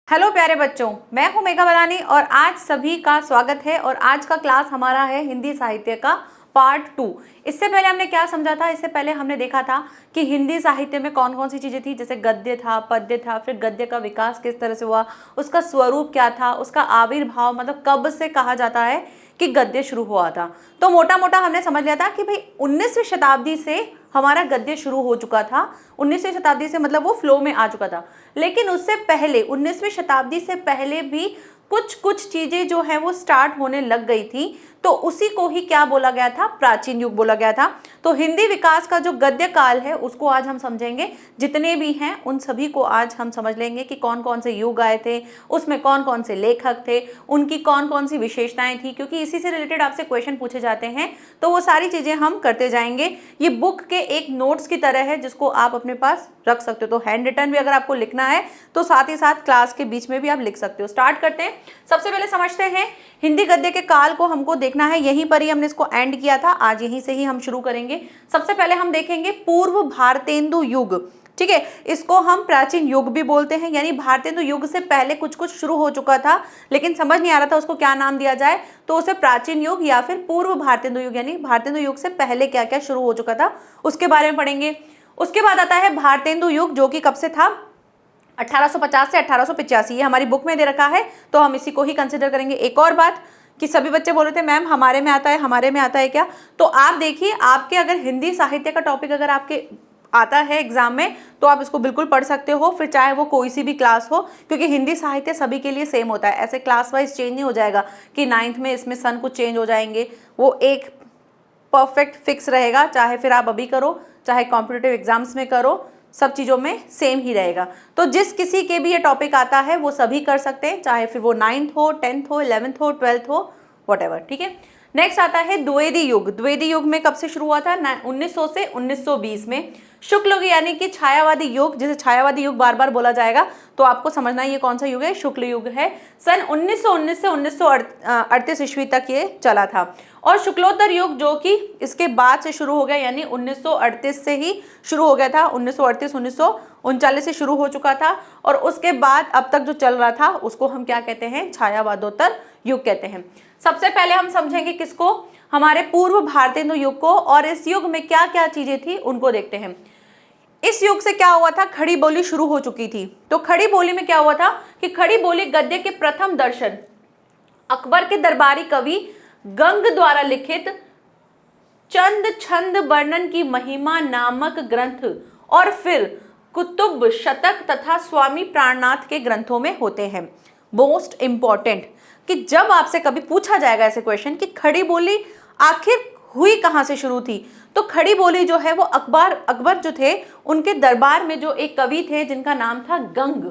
Hello प्यारे बच्चों, मैं हूं मेघा बलानी और आज सभी का स्वागत है। और आज का क्लास हमारा है हिंदी साहित्य का पार्ट 2। इससे पहले हमने क्या समझा था? इससे पहले हमने देखा था कि हिंदी साहित्य में कौन कौन सी चीज़ें थी, जैसे गद्य था, पद्य था, फिर गद्य का विकास किस तरह से हुआ, उसका स्वरूप क्या था, उसका आविर्भाव मतलब कब से कहा जाता है कि गद्य शुरू हुआ था। तो मोटा मोटा हमने समझ लिया था कि भाई 19वीं शताब्दी से हमारा गद्य शुरू हो चुका था। 19वीं शताब्दी से मतलब वो फ्लो में आ चुका था। लेकिन उससे पहले 19वीं शताब्दी से पहले भी कुछ चीजें जो है वो स्टार्ट होने लग गई थी। तो उसी को ही क्या बोला गया था? प्राचीन युग बोला गया था। तो हिंदी विकास का जो गद्य काल है उसको आज हम समझेंगे। जितने भी हैं उन सभी को आज हम समझ लेंगे कि कौन कौन से युग आए थे, उसमें कौन कौन से लेखक थे, उनकी कौन कौन सी विशेषताएं थी, क्योंकि इसी से रिलेटेड आपसे क्वेश्चन पूछे जाते हैं। तो वो सारी चीजें हम करते जाएंगे। ये बुक के एक नोट्स की तरह है जिसको आप अपने पास रख सकते हो। तो हैंड रिटन भी अगर आपको लिखना है तो साथ ही साथ क्लास के बीच में भी आप लिख सकते हो। स्टार्ट करते हैं। सबसे पहले समझते हैं हिंदी गद्य के काल को। हमको देखना है, यहीं पर ही हमने इसको एंड किया था, आज यहीं से ही हम शुरू करेंगे। सबसे पहले हम देखेंगे पूर्व भारतेंदु युग। ठीक है, इसको हम प्राचीन युग भी बोलते हैं, यानी भारतेंदु युग से पहले कुछ कुछ शुरू हो चुका था लेकिन समझ नहीं आ रहा था उसको क्या नाम दिया जाए, तो उसे प्राचीन युग या फिर पूर्व भारतेंदु युग, यानी भारतेंदु युग से पहले क्या क्या शुरू हो चुका था उसके बारे में पढ़ेंगे। उसके बाद आता है भारतेंदु युग, जो कि कब से था? 1850 से 1885। ये हमारी बुक में दे रखा है तो हम इसी को ही कंसिडर करेंगे। एक और बात कि सभी बच्चे बोल रहे थे मैम हमारे में आता है, हमारे में आता है क्या? तो आप देखिए, आपके अगर हिंदी साहित्य का टॉपिक अगर आपके आता है एग्जाम में तो आप इसको बिल्कुल पढ़ सकते हो, फिर चाहे वो कोई सी भी क्लास हो, क्योंकि हिंदी साहित्य सभी के लिए सेम होता है। ऐसे क्लास वाइज चेंज नहीं हो जाएगा कि 9th में इसमें सन कुछ चेंज हो जाएंगे। वो एक परफेक्ट फिक्स रहेगा, चाहे फिर आप अभी करो चाहे कॉम्पिटिटिव एग्जाम्स में करो, सब चीज़ों में सेम ही रहेगा। तो जिस किसी के भी ये टॉपिक आता है वो सभी कर सकते हैं, चाहे फिर वो 9th हो, 10th हो, 11th हो, 12th हो, व्हाटएवर। ठीक है, नेक्स्ट आता है द्विवेदी युग। द्विवेदी युग में कब से शुरू हुआ था? 1900 से 1920 में। शुक्ल युग यानी कि छायावादी युग, जिसे छायावादी युग बार बार बोला जाएगा, तो आपको समझना है ये कौन सा युग है? शुक्ल युग है। सन 1919 से 1938 ईस्वी तक ये चला था। और शुक्लोत्तर युग जो कि इसके बाद से शुरू हो गया, यानी 1938 से ही शुरू हो गया था। 1938 1939 से शुरू हो चुका था और उसके बाद अब तक जो चल रहा था उसको हम क्या कहते हैं? छायावादोत्तर युग कहते हैं। सबसे पहले हम समझेंगे किसको? हमारे पूर्व भारतेंदु युग को। और इस युग में क्या क्या चीजें थी उनको देखते हैं। इस युग से क्या हुआ था? खड़ी बोली शुरू हो चुकी थी। तो खड़ी बोली में क्या हुआ था कि खड़ी बोली गद्य के प्रथम दर्शन अकबर के दरबारी कवि गंग द्वारा लिखित चंद छंद वर्णन की महिमा नामक ग्रंथ और फिर कुतुब शतक तथा स्वामी प्राणनाथ के ग्रंथों में होते हैं। मोस्ट इंपॉर्टेंट कि जब आपसे कभी पूछा जाएगा ऐसे क्वेश्चन कि खड़ी बोली आखिर हुई कहाँ से शुरू थी, तो खड़ी बोली जो है वो अकबर जो थे उनके दरबार में जो एक कवि थे जिनका नाम था गंग,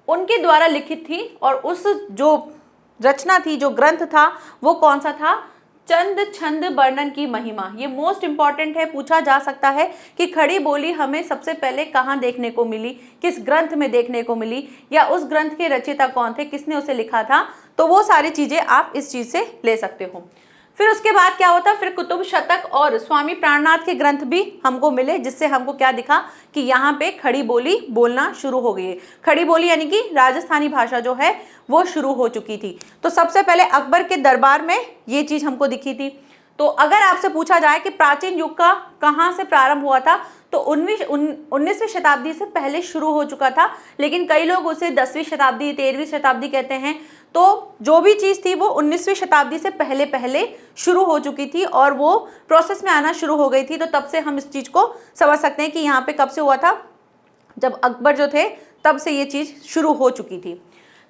उनके द्वारा लिखित थी। और उस जो रचना थी, जो ग्रंथ था, वो कौन सा था? चंद छंद वर्णन की महिमा। ये मोस्ट इंपॉर्टेंट है, पूछा जा सकता है कि खड़ी बोली हमें सबसे पहले कहाँ देखने को मिली, किस ग्रंथ में देखने को मिली, या उस ग्रंथ के रचयिता कौन थे, किसने उसे लिखा था। तो वो सारी चीजें आप इस चीज से ले सकते हो। फिर उसके बाद क्या होता? फिर कुतुब शतक और स्वामी प्राणनाथ के ग्रंथ भी हमको मिले, जिससे हमको क्या दिखा कि यहाँ पे खड़ी बोली बोलना शुरू हो गई है। खड़ी बोली यानी कि राजस्थानी भाषा जो है वो शुरू हो चुकी थी। तो सबसे पहले अकबर के दरबार में ये चीज हमको दिखी थी। तो अगर आपसे पूछा जाए कि प्राचीन युग का कहाँ से प्रारंभ हुआ था, तो 19वीं शताब्दी से पहले शुरू हो चुका था, लेकिन कई लोग उसे 10वीं शताब्दी 13वीं शताब्दी कहते हैं। तो जो भी चीज़ थी वो 19वीं शताब्दी से पहले पहले शुरू हो चुकी थी और वो प्रोसेस में आना शुरू हो गई थी। तो तब से हम इस चीज़ को समझ सकते हैं कि यहाँ पे कब से हुआ था, जब अकबर जो थे तब से ये चीज़ शुरू हो चुकी थी।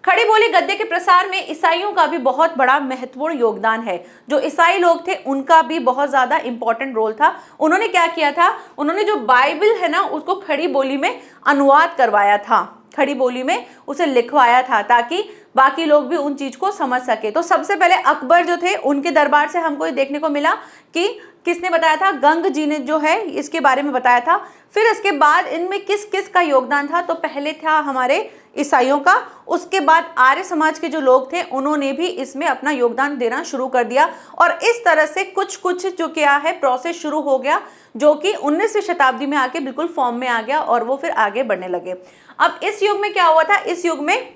खड़ी बोली गद्य के प्रसार में ईसाइयों का भी बहुत बड़ा महत्वपूर्ण योगदान है। जो ईसाई लोग थे उनका भी बहुत ज़्यादा इंपॉर्टेंट रोल था। उन्होंने क्या किया था? उन्होंने जो बाइबल है ना उसको खड़ी बोली में अनुवाद करवाया था, खड़ी बोली में उसे लिखवाया था ताकि बाकी लोग भी उन चीज़ को समझ सके। तो सबसे पहले अकबर जो थे उनके दरबार से हमको ये देखने को मिला कि किसने बताया था? गंग जी ने जो है इसके बारे में बताया था। फिर इसके बाद इनमें किस किस का योगदान था? तो पहले था हमारे ईसाइयों का, उसके बाद आर्य समाज के जो लोग थे उन्होंने भी इसमें अपना योगदान देना शुरू कर दिया, और इस तरह से कुछ कुछ जो क्या है प्रोसेस शुरू हो गया, जो कि 19वीं शताब्दी में आके बिल्कुल फॉर्म में आ गया और वो फिर आगे बढ़ने लगे। अब इस युग में क्या हुआ था? इस युग में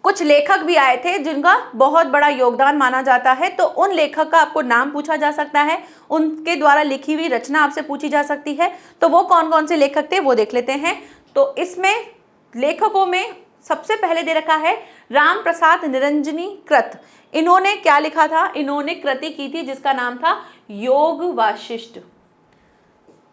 कुछ लेखक भी आए थे जिनका बहुत बड़ा योगदान माना जाता है, तो उन लेखक का आपको नाम पूछा जा सकता है, उनके द्वारा लिखी हुई रचना आपसे पूछी जा सकती है। तो वो कौन कौन से लेखक थे वो देख लेते हैं। तो इसमें लेखकों में सबसे पहले दे रखा है राम प्रसाद निरंजनी कृत। इन्होंने क्या लिखा था? इन्होंने कृति की थी जिसका नाम था योग वाशिष्ठ।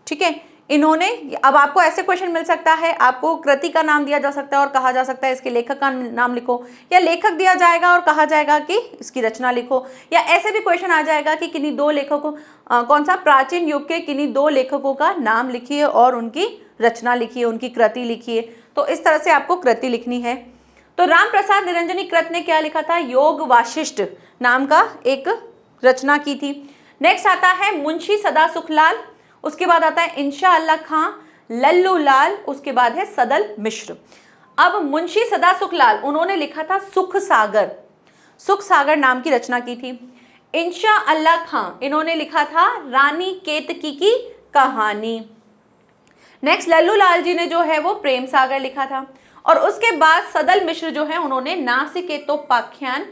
ठीक है, इन्होंने, अब आपको ऐसे क्वेश्चन मिल सकता है, आपको कृति का नाम दिया जा सकता है और कहा जा सकता है इसके लेखक का नाम लिखो, या लेखक दिया जाएगा और कहा जाएगा कि इसकी रचना लिखो, या ऐसे भी क्वेश्चन आ जाएगा कि किन्हीं दो लेखकों कौन सा प्राचीन युग के किन्हीं दो लेखकों का नाम लिखिए और उनकी रचना लिखिए, उनकी कृति लिखिए। तो इस तरह से आपको कृति लिखनी है। तो राम प्रसाद निरंजनी कृत ने क्या लिखा था? योग वाशिष्ठ नाम का एक रचना की थी। नेक्स्ट आता है मुंशी सदा सुखलाल, उसके बाद आता है इंशा अल्लाह खां, लल्लू लाल, उसके बाद है सदल मिश्र। अब मुंशी सदा सुखलाल उन्होंने लिखा था सुख सागर, सुख सागर नाम की रचना की थी। इंशा अल्लाह खां इन्होंने लिखा था रानी केतकी की कहानी। नेक्स्ट लल्लू लाल जी ने जो है वो प्रेम सागर लिखा था, और उसके बाद सदल मिश्र जो है उन्होंने नासिकेतोपाख्यान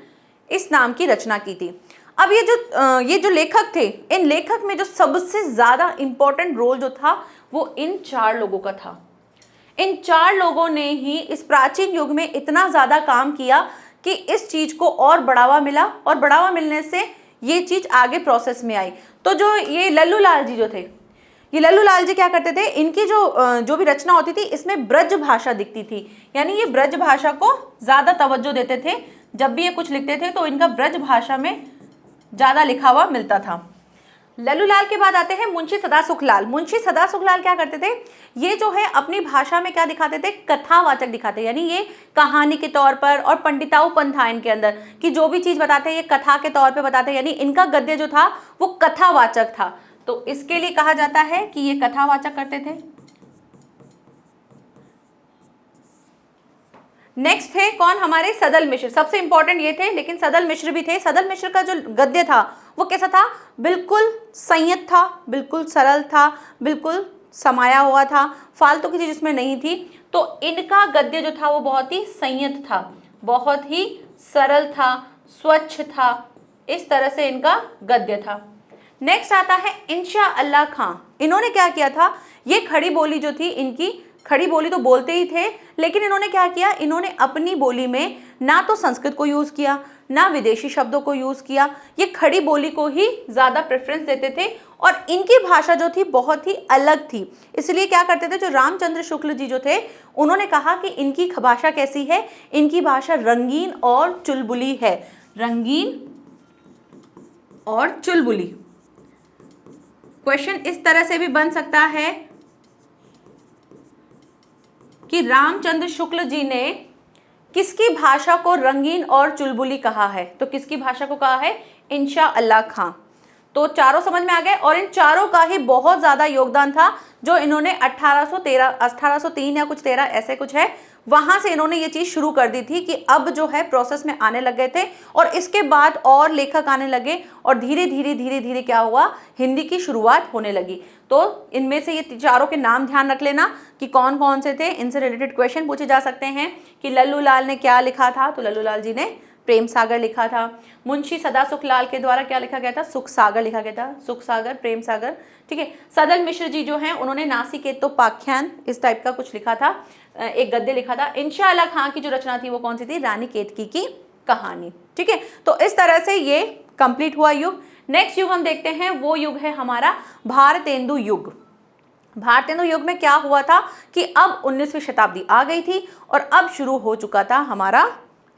इस नाम की रचना की थी। अब ये जो लेखक थे, इन लेखक में जो सबसे ज्यादा इंपॉर्टेंट रोल जो था वो इन चार लोगों का था। इन चार लोगों ने ही इस प्राचीन युग में इतना ज्यादा काम किया कि इस चीज को और बढ़ावा मिला, और बढ़ावा मिलने से ये चीज आगे प्रोसेस में आई। तो जो ये लल्लू लाल जी जो थे, ये लल्लू लाल जी क्या करते थे? इनकी जो भी रचना होती थी इसमें ब्रज भाषा दिखती थी, यानी ये ब्रज भाषा को ज्यादा तवज्जो देते थे। जब भी ये कुछ लिखते थे तो इनका ब्रज भाषा में ज्यादा लिखा हुआ मिलता था। लल्लू लाल के बाद आते हैं मुंशी सदा सुखलाल। मुंशी सदा सुखलाल क्या करते थे? ये जो है अपनी भाषा में क्या दिखाते थे? कथावाचक दिखाते, यानी ये कहानी के तौर पर, और पंडिताऊपन था इनके अंदर कि जो भी चीज बताते हैं ये कथा के तौर पे बताते हैं, यानी इनका गद्य जो था वो कथावाचक था। तो इसके लिए कहा जाता है कि ये कथावाचक करते थे। नेक्स्ट थे कौन? हमारे सदल मिश्र। सबसे इंपॉर्टेंट ये थे, लेकिन सदल मिश्र भी थे। सदल मिश्र का जो गद्य था वो कैसा था? बिल्कुल संयत था, बिल्कुल सरल था, बिल्कुल समाया हुआ था, फालतू की चीज इसमें नहीं थी। तो इनका गद्य जो था वो बहुत ही संयत था, बहुत ही सरल था, स्वच्छ था, इस तरह से इनका गद्य था। नेक्स्ट आता है इंशा अल्लाह खां। इन्होंने क्या किया था? ये खड़ी बोली जो थी इनकी, खड़ी बोली तो बोलते ही थे, लेकिन इन्होंने क्या किया? इन्होंने अपनी बोली में ना तो संस्कृत को यूज किया, ना विदेशी शब्दों को यूज किया, ये खड़ी बोली को ही ज्यादा प्रेफरेंस देते थे, और इनकी भाषा जो थी बहुत ही अलग थी। इसलिए क्या करते थे? जो रामचंद्र शुक्ल जी जो थे उन्होंने कहा कि इनकी भाषा कैसी है? इनकी भाषा रंगीन और चुलबुली है, रंगीन और चुलबुली। क्वेश्चन इस तरह से भी बन सकता है कि रामचंद्र शुक्ल जी ने किसकी भाषा को रंगीन और चुलबुली कहा है? तो किसकी भाषा को कहा है? इंशा अल्लाह खां। तो चारों समझ में आ गए, और इन चारों का ही बहुत ज्यादा योगदान था जो इन्होंने 1803 या कुछ 13 ऐसे कुछ है, वहां से इन्होंने ये चीज शुरू कर दी थी कि अब जो है प्रोसेस में आने लग गए थे, और इसके बाद और लेखक आने लगे, और धीरे धीरे धीरे धीरे क्या हुआ? हिंदी की शुरुआत होने लगी। तो इनमें से ये चारों के नाम ध्यान रख लेना कि कौन कौन से थे, इनसे रिलेटेड क्वेश्चन पूछे जा सकते हैं कि लल्लू लाल ने क्या लिखा था? तो लल्लू लाल जी ने प्रेम सागर लिखा था। मुंशी सदा सुखलाल के द्वारा क्या लिखा गया था? सुख सागर लिखा गया था, सुख सागर, प्रेम सागर। ठीक है। सदल मिश्र जी जो हैं उन्होंने नासिकेतोपाख्यान इस टाइप का कुछ लिखा था, एक गद्य लिखा था। इंशा अल्लाह खां की जो रचना थी वो कौन सी थी? रानी केतकी की कहानी। ठीक है, तो इस तरह से ये कंप्लीट हुआ युग। नेक्स्ट युग हम देखते हैं, वो युग है हमारा भारतेंदु युग। भारतेंदु युग में क्या हुआ था कि अब 19वीं शताब्दी आ गई थी, और अब शुरू हो चुका था हमारा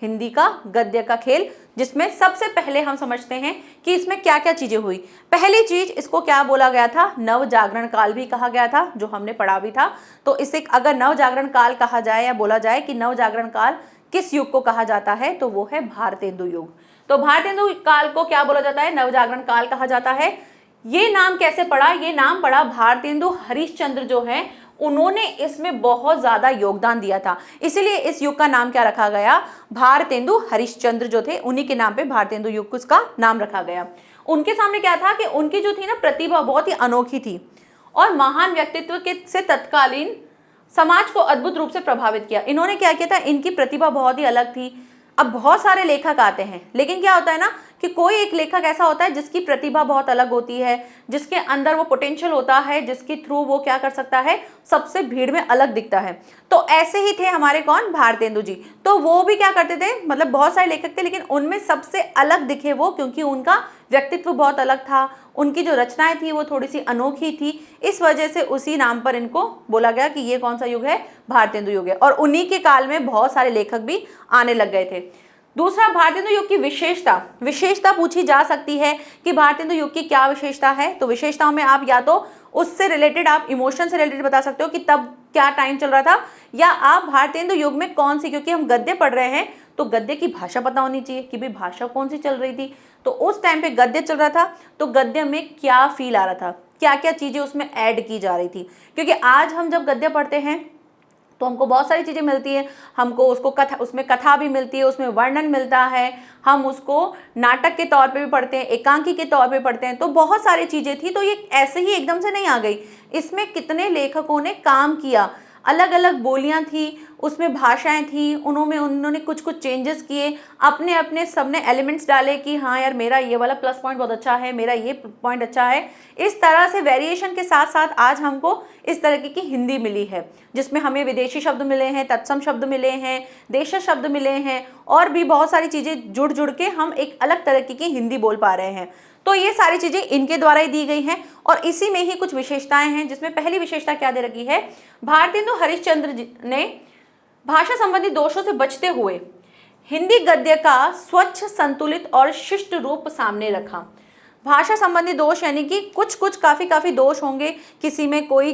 हिंदी का गद्य का खेल, जिसमें सबसे पहले हम समझते हैं कि इसमें क्या क्या चीजें हुई। पहली चीज, इसको क्या बोला गया था? नव जागरण काल भी कहा गया था, जो हमने पढ़ा भी था। तो इसे अगर नव जागरण काल कहा जाए या बोला जाए कि नव जागरण काल किस युग को कहा जाता है, तो वो है भारतेंदु युग। तो भारतेंदु काल को क्या बोला जाता है? नव जागरण काल कहा जाता है। ये नाम कैसे पड़ा? ये नाम पड़ा भारतेंदु हरिश्चंद्र जो है, उन्होंने इसमें बहुत ज्यादा योगदान दिया था, इसीलिए इस युग का नाम क्या रखा गया? भारतेंदु हरिश्चंद्र जो थे उन्हीं के नाम पे भारतेंदु युग उसका नाम रखा गया। उनके सामने क्या था कि उनकी जो थी ना प्रतिभा बहुत ही अनोखी थी और महान व्यक्तित्व के से तत्कालीन समाज को अद्भुत रूप से प्रभावित किया। इन्होंने क्या किया था? इनकी प्रतिभा बहुत ही अलग थी। अब बहुत सारे लेखक आते हैं, लेकिन क्या होता है ना कि कोई एक लेखक ऐसा होता है जिसकी प्रतिभा बहुत अलग होती है, जिसके अंदर वो पोटेंशियल होता है, जिसके थ्रू वो क्या कर सकता है, सबसे भीड़ में अलग दिखता है। तो ऐसे ही थे हमारे कौन? भारतेंदु जी। तो वो भी क्या करते थे, मतलब बहुत सारे लेखक थे, लेकिन उनमें सबसे अलग दिखे वो, क्योंकि उनका व्यक्तित्व बहुत अलग था, उनकी जो रचनाएं थी वो थोड़ी सी अनोखी थी, इस वजह से उसी नाम पर इनको बोला गया कि ये कौन सा युग है? भारतेंदु युग है। और उन्हीं के काल में बहुत सारे लेखक भी आने लग गए थे। दूसरा, भारतेंदु युग की विशेषता पूछी जा सकती है कि भारतेंदु युग की क्या विशेषता है। तो विशेषताओं में आप या तो उससे रिलेटेड, आप इमोशन से रिलेटेड बता सकते हो कि तब क्या टाइम चल रहा था, या आप भारतेंदु युग में कौन सी, क्योंकि हम गद्य पढ़ रहे हैं तो गद्य की भाषा पता होनी चाहिए कि भाई भाषा कौन सी चल रही थी। तो उस टाइम पे गद्य चल रहा था तो गद्य में क्या फील आ रहा था, क्या क्या चीजें उसमें ऐड की जा रही थी। क्योंकि आज हम जब गद्य पढ़ते हैं तो हमको बहुत सारी चीज़ें मिलती है, हमको उसको कथा, उसमें कथा भी मिलती है, उसमें वर्णन मिलता है, हम उसको नाटक के तौर पे भी पढ़ते हैं, एकांकी के तौर पे पढ़ते हैं, तो बहुत सारी चीज़ें थी। तो ये ऐसे ही एकदम से नहीं आ गई, इसमें कितने लेखकों ने काम किया, अलग अलग बोलियां थी, उसमें भाषाएं थी, उन्होंने कुछ कुछ चेंजेस किए, अपने अपने सबने एलिमेंट्स डाले कि हाँ यार मेरा ये वाला प्लस पॉइंट बहुत अच्छा है, मेरा ये पॉइंट अच्छा है। इस तरह से वेरिएशन के साथ साथ आज हमको इस तरह की हिंदी मिली है, जिसमें हमें विदेशी शब्द मिले हैं, तत्सम शब्द मिले हैं, देशज शब्द मिले हैं, और भी बहुत सारी चीज़ें जुड़ जुड़ के हम एक अलग तरह की हिंदी बोल पा रहे हैं। तो ये सारी चीज़ें इनके द्वारा ही दी गई हैं, और इसी में ही कुछ विशेषताएं हैं, जिसमें पहली विशेषता क्या दे रखी है? भारतेंदु हरिश्चंद्र जी ने भाषा संबंधी दोषों से बचते हुए हिंदी गद्य का स्वच्छ, संतुलित और शिष्ट रूप सामने रखा। भाषा संबंधी दोष यानी कि कुछ काफ़ी दोष होंगे, किसी में कोई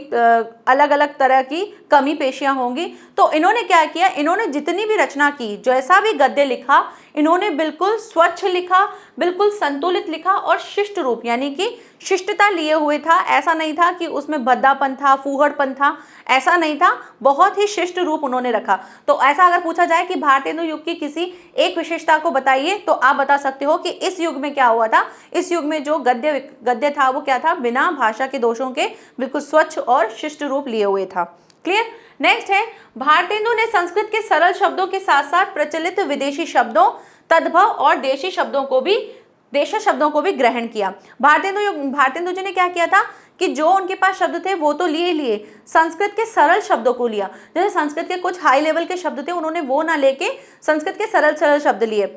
अलग अलग तरह की कमी पेशियां होंगी। तो इन्होंने क्या किया? इन्होंने जितनी भी रचना की, जैसा भी गद्य लिखा, इन्होंने बिल्कुल स्वच्छ लिखा, बिल्कुल संतुलित लिखा और शिष्ट रूप यानी कि शिष्टता लिए हुए था। ऐसा नहीं था कि उसमें भद्दापन था, फूहड़पन था, ऐसा नहीं था, बहुत ही शिष्ट रूप उन्होंने रखा। तो ऐसा अगर पूछा जाए कि भारतेंदु युग की किसी एक विशेषता को बताइए, तो आप बता सकते हो कि इस युग में क्या हुआ था। इस युग में जो गद्य था वो क्या था? बिना भाषा के दोषों के बिल्कुल स्वच्छ और शिष्ट रूप लिए हुए था। क्लियर? नेक्स्ट है, भारतेंदु ने संस्कृत के सरल शब्दों के साथ साथ प्रचलित विदेशी शब्दों, तद्भव और देशी शब्दों को भी ग्रहण किया। भारतेंदु जी ने क्या किया था कि जो उनके पास शब्द थे वो तो लिए, संस्कृत के सरल शब्दों को लिया। जैसे संस्कृत के कुछ हाई लेवल के शब्द थे, उन्होंने वो ना लेके संस्कृत के सरल शब्द लिए।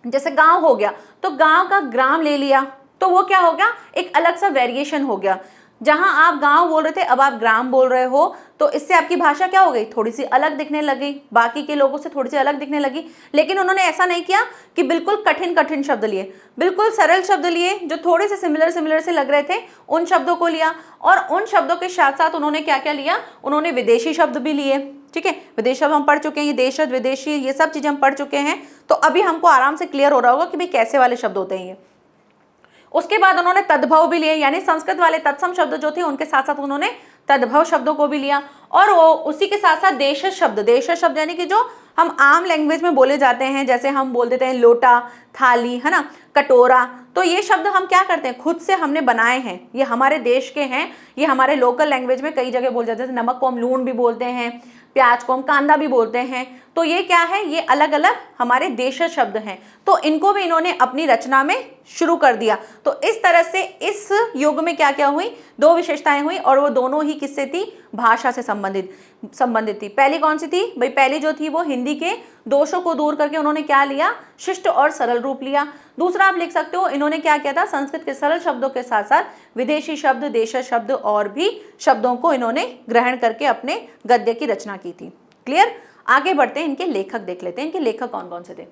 जैसे गांव हो गया तो गांव का ग्राम ले लिया, तो वो क्या हो गया? एक अलग सा वेरिएशन हो गया। जहां आप गांव बोल रहे थे अब आप ग्राम बोल रहे हो, तो इससे आपकी भाषा क्या हो गई? थोड़ी सी अलग दिखने लगी, बाकी के लोगों से थोड़ी सी अलग दिखने लगी। लेकिन उन्होंने ऐसा नहीं किया कि बिल्कुल कठिन शब्द लिए, बिल्कुल सरल शब्द लिए, जो थोड़े से सिमिलर से लग रहे थे उन शब्दों को लिया। और उन शब्दों के साथ साथ उन्होंने क्या क्या लिया? उन्होंने विदेशी शब्द भी लिए। ठीक है, विदेशी शब्द हम पढ़ चुके हैं, ये देशज, विदेशी, ये सब चीजें हम पढ़ चुके हैं। तो अभी हमको आराम से क्लियर हो रहा होगा कि भाई कैसे वाले शब्द होते हैं ये। उसके बाद उन्होंने तद्भव भी लिए, यानी संस्कृत वाले तत्सम शब्द जो थे उनके साथ साथ उन्होंने तद्भव शब्दों को भी लिया। और वो उसी के साथ साथ देशज शब्द यानी कि जो हम आम लैंग्वेज में बोले जाते हैं, जैसे हम बोल देते हैं लोटा, थाली, है ना, कटोरा, तो ये शब्द हम क्या करते हैं? खुद से हमने बनाए हैं, ये हमारे देश के हैं, ये हमारे लोकल लैंग्वेज में कई जगह बोले जाते हैं। जैसे नमक को हम लूण भी बोलते हैं, प्याज को हम कांदा भी बोलते हैं। तो ये क्या है? ये अलग अलग हमारे देशज शब्द हैं, तो इनको भी इन्होंने अपनी रचना में शुरू कर दिया। तो इस तरह से इस युग में क्या क्या हुई? दो विशेषताएं हुई, और वो दोनों ही किससे थी? भाषा से संबंधित थी। पहली कौन सी थी भाई? पहली जो थी वो हिंदी के दोषों को दूर करके उन्होंने क्या लिया? शिष्ट और सरल रूप लिया। दूसरा आप लिख सकते हो, इन्होंने क्या किया था? संस्कृत के सरल शब्दों के साथ साथ विदेशी शब्द, देशज शब्द और भी शब्दों को इन्होंने ग्रहण करके अपने गद्य की रचना की थी। क्लियर? आगे बढ़ते हैं, इनके लेखक देख लेते हैं। इनके लेखक कौन कौन से थे?